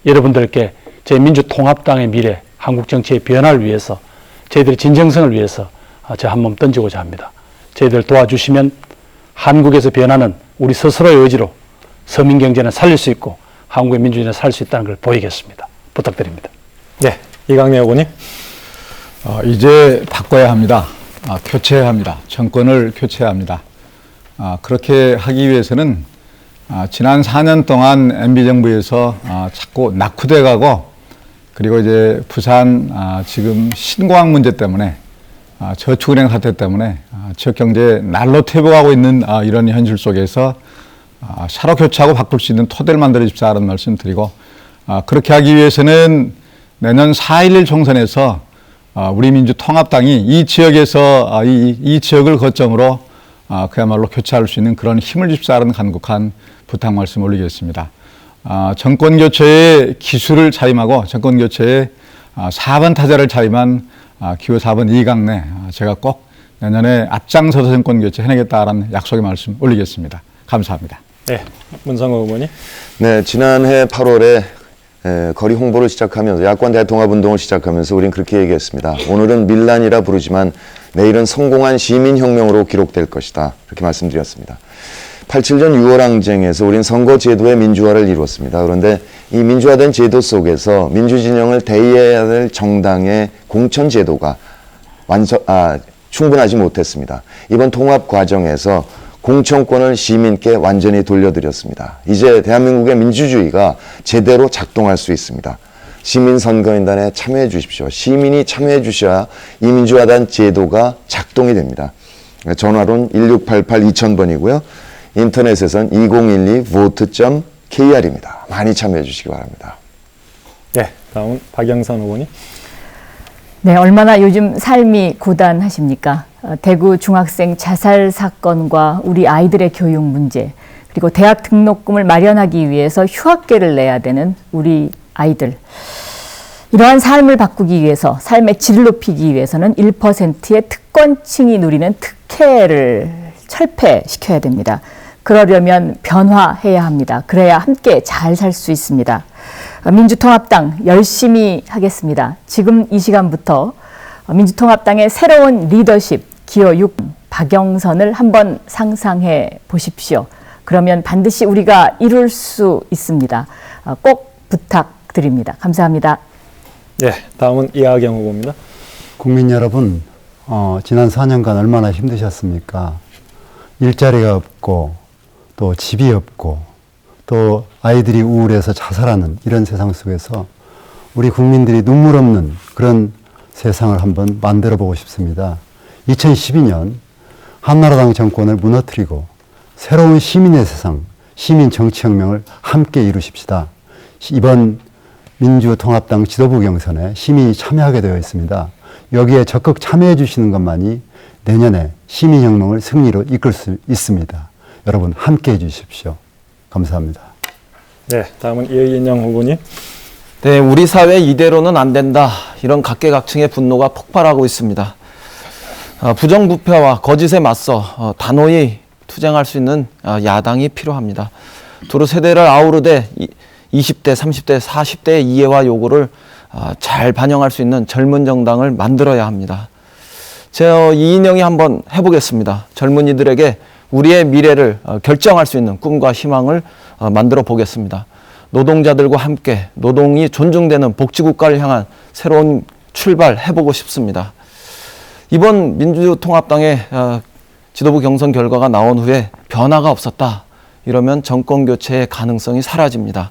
여러분들께 제 민주통합당의 미래, 한국 정치의 변화를 위해서 저희들의 진정성을 위해서 저 한 몸 던지고자 합니다. 저희들 도와주시면 한국에서 변화는 우리 스스로의 의지로 서민 경제는 살릴 수 있고 한국의 민주주의는 살 수 있다는 걸 보이겠습니다. 부탁드립니다. 네, 이강래 의원님. 이제 바꿔야 합니다. 교체해야 합니다. 정권을 교체해야 합니다. 그렇게 하기 위해서는 지난 4년 동안 MB정부에서 자꾸 낙후돼 가고 그리고 이제 부산 지금 신공항 문제 때문에 저축은행 사태 때문에 지역 경제에 날로 퇴보하고 있는 이런 현실 속에서 새로 교체하고 바꿀 수 있는 토대를 만들어 줍시다라는 말씀 드리고 그렇게 하기 위해서는 내년 4.11 총선에서 우리 민주통합당이 이 지역에서 이 지역을 거점으로 그야말로 교체할 수 있는 그런 힘을 줍시다라는 간곡한 부탁 말씀 올리겠습니다. 정권 교체의 기술을 자임하고 정권 교체의 4번 타자를 자임한 기호 4번 이강래 제가 꼭 내년에 앞장서서 정권 교체 해내겠다라는 약속의 말씀 올리겠습니다. 감사합니다. 네, 문성호 의원님. 네, 지난해 8월에 거리 홍보를 시작하면서 야권 대통합 운동을 시작하면서 우린 그렇게 얘기했습니다. 오늘은 밀란이라 부르지만 내일은 성공한 시민혁명으로 기록될 것이다. 그렇게 말씀드렸습니다. 87년 6월 항쟁에서 우린 선거제도의 민주화를 이루었습니다. 그런데 이 민주화된 제도 속에서 민주진영을 대의해야 될 정당의 공천제도가 충분하지 못했습니다. 이번 통합 과정에서 공천권을 시민께 완전히 돌려드렸습니다. 이제 대한민국의 민주주의가 제대로 작동할 수 있습니다. 시민선거인단에 참여해 주십시오. 시민이 참여해 주셔야 이 민주화된 제도가 작동이 됩니다. 전화로는 1688-2000번이고요. 인터넷에선 2012vote.kr입니다. 많이 참여해 주시기 바랍니다. 네, 다음 박영선 의원님. 네, 얼마나 요즘 삶이 고단하십니까? 대구 중학생 자살 사건과 우리 아이들의 교육 문제, 그리고 대학 등록금을 마련하기 위해서 휴학계를 내야 되는 우리 아이들. 이러한 삶을 바꾸기 위해서, 삶의 질을 높이기 위해서는 1%의 특권층이 누리는 특혜를 철폐시켜야 됩니다. 그러려면 변화해야 합니다. 그래야 함께 잘 살 수 있습니다. 민주통합당 열심히 하겠습니다. 지금 이 시간부터 민주통합당의 새로운 리더십, 기호 6, 박영선을 한번 상상해 보십시오. 그러면 반드시 우리가 이룰 수 있습니다. 꼭 부탁드립니다. 감사합니다. 네, 다음은 이하경 후보입니다. 국민 여러분, 지난 4년간 얼마나 힘드셨습니까? 일자리가 없고 또 집이 없고 또 아이들이 우울해서 자살하는 이런 세상 속에서 우리 국민들이 눈물 없는 그런 세상을 한번 만들어 보고 싶습니다. 2012년 한나라당 정권을 무너뜨리고 새로운 시민의 세상, 시민 정치혁명을 함께 이루십시다. 이번 민주통합당 지도부 경선에 시민이 참여하게 되어 있습니다. 여기에 적극 참여해 주시는 것만이 내년에 시민혁명을 승리로 이끌 수 있습니다. 여러분 함께 해 주십시오. 감사합니다. 네, 다음은 이인영 후보님. 네, 우리 사회 이대로는 안 된다. 이런 각계각층의 분노가 폭발하고 있습니다. 부정부패와 거짓에 맞서 단호히 투쟁할 수 있는 야당이 필요합니다. 두루 세대를 아우르되 20대, 30대, 40대의 이해와 요구를 잘 반영할 수 있는 젊은 정당을 만들어야 합니다. 제가 이인영이 한번 해보겠습니다. 젊은이들에게 우리의 미래를 결정할 수 있는 꿈과 희망을 만들어 보겠습니다. 노동자들과 함께 노동이 존중되는 복지국가를 향한 새로운 출발 해보고 싶습니다. 이번 민주통합당의 지도부 경선 결과가 나온 후에 변화가 없었다. 이러면 정권 교체의 가능성이 사라집니다.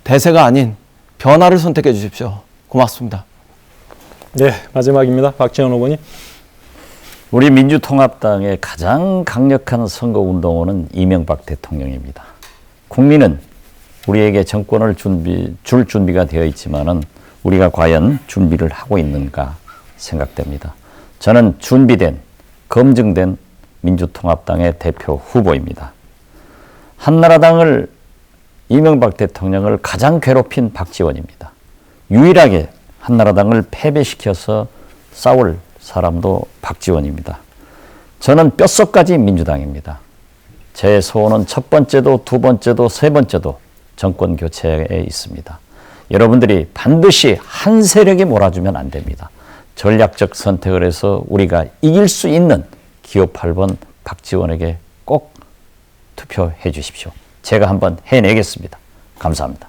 대세가 아닌 변화를 선택해 주십시오. 고맙습니다. 네, 마지막입니다. 박지원 후보님. 우리 민주통합당의 가장 강력한 선거운동원은 이명박 대통령입니다. 국민은 우리에게 정권을 줄 준비가 되어 있지만은 우리가 과연 준비를 하고 있는가 생각됩니다. 저는 준비된 검증된 민주통합당의 대표 후보입니다. 한나라당을 이명박 대통령을 가장 괴롭힌 박지원입니다. 유일하게 한나라당을 패배시켜서 싸울 사람도 박지원입니다. 저는 뼛속까지 민주당입니다. 제 소원은 첫 번째도 두 번째도 세 번째도 정권 교체에 있습니다. 여러분들이 반드시 한 세력에 몰아주면 안 됩니다. 전략적 선택을 해서 우리가 이길 수 있는 기호 8번 박지원에게 꼭 투표해 주십시오. 제가 한번 해내겠습니다. 감사합니다.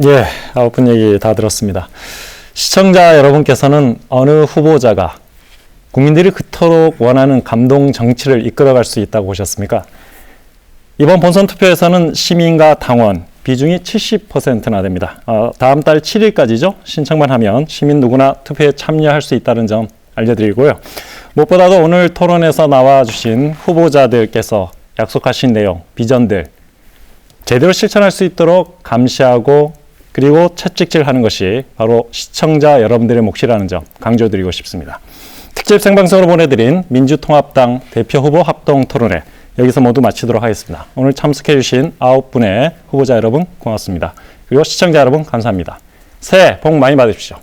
예, 9분 얘기 다 들었습니다. 시청자 여러분께서는 어느 후보자가 국민들이 그토록 원하는 감동 정치를 이끌어갈 수 있다고 보셨습니까? 이번 본선 투표에서는 시민과 당원 비중이 70%나 됩니다. 다음 달 7일까지죠. 신청만 하면 시민 누구나 투표에 참여할 수 있다는 점 알려드리고요. 무엇보다도 오늘 토론에서 나와주신 후보자들께서 약속하신 내용, 비전들 제대로 실천할 수 있도록 감시하고 그리고 채찍질하는 것이 바로 시청자 여러분들의 몫이라는 점 강조드리고 싶습니다. 특집 생방송으로 보내드린 민주통합당 대표 후보 합동 토론회 여기서 모두 마치도록 하겠습니다. 오늘 참석해 주신 9분의 후보자 여러분 고맙습니다. 그리고 시청자 여러분 감사합니다. 새해 복 많이 받으십시오.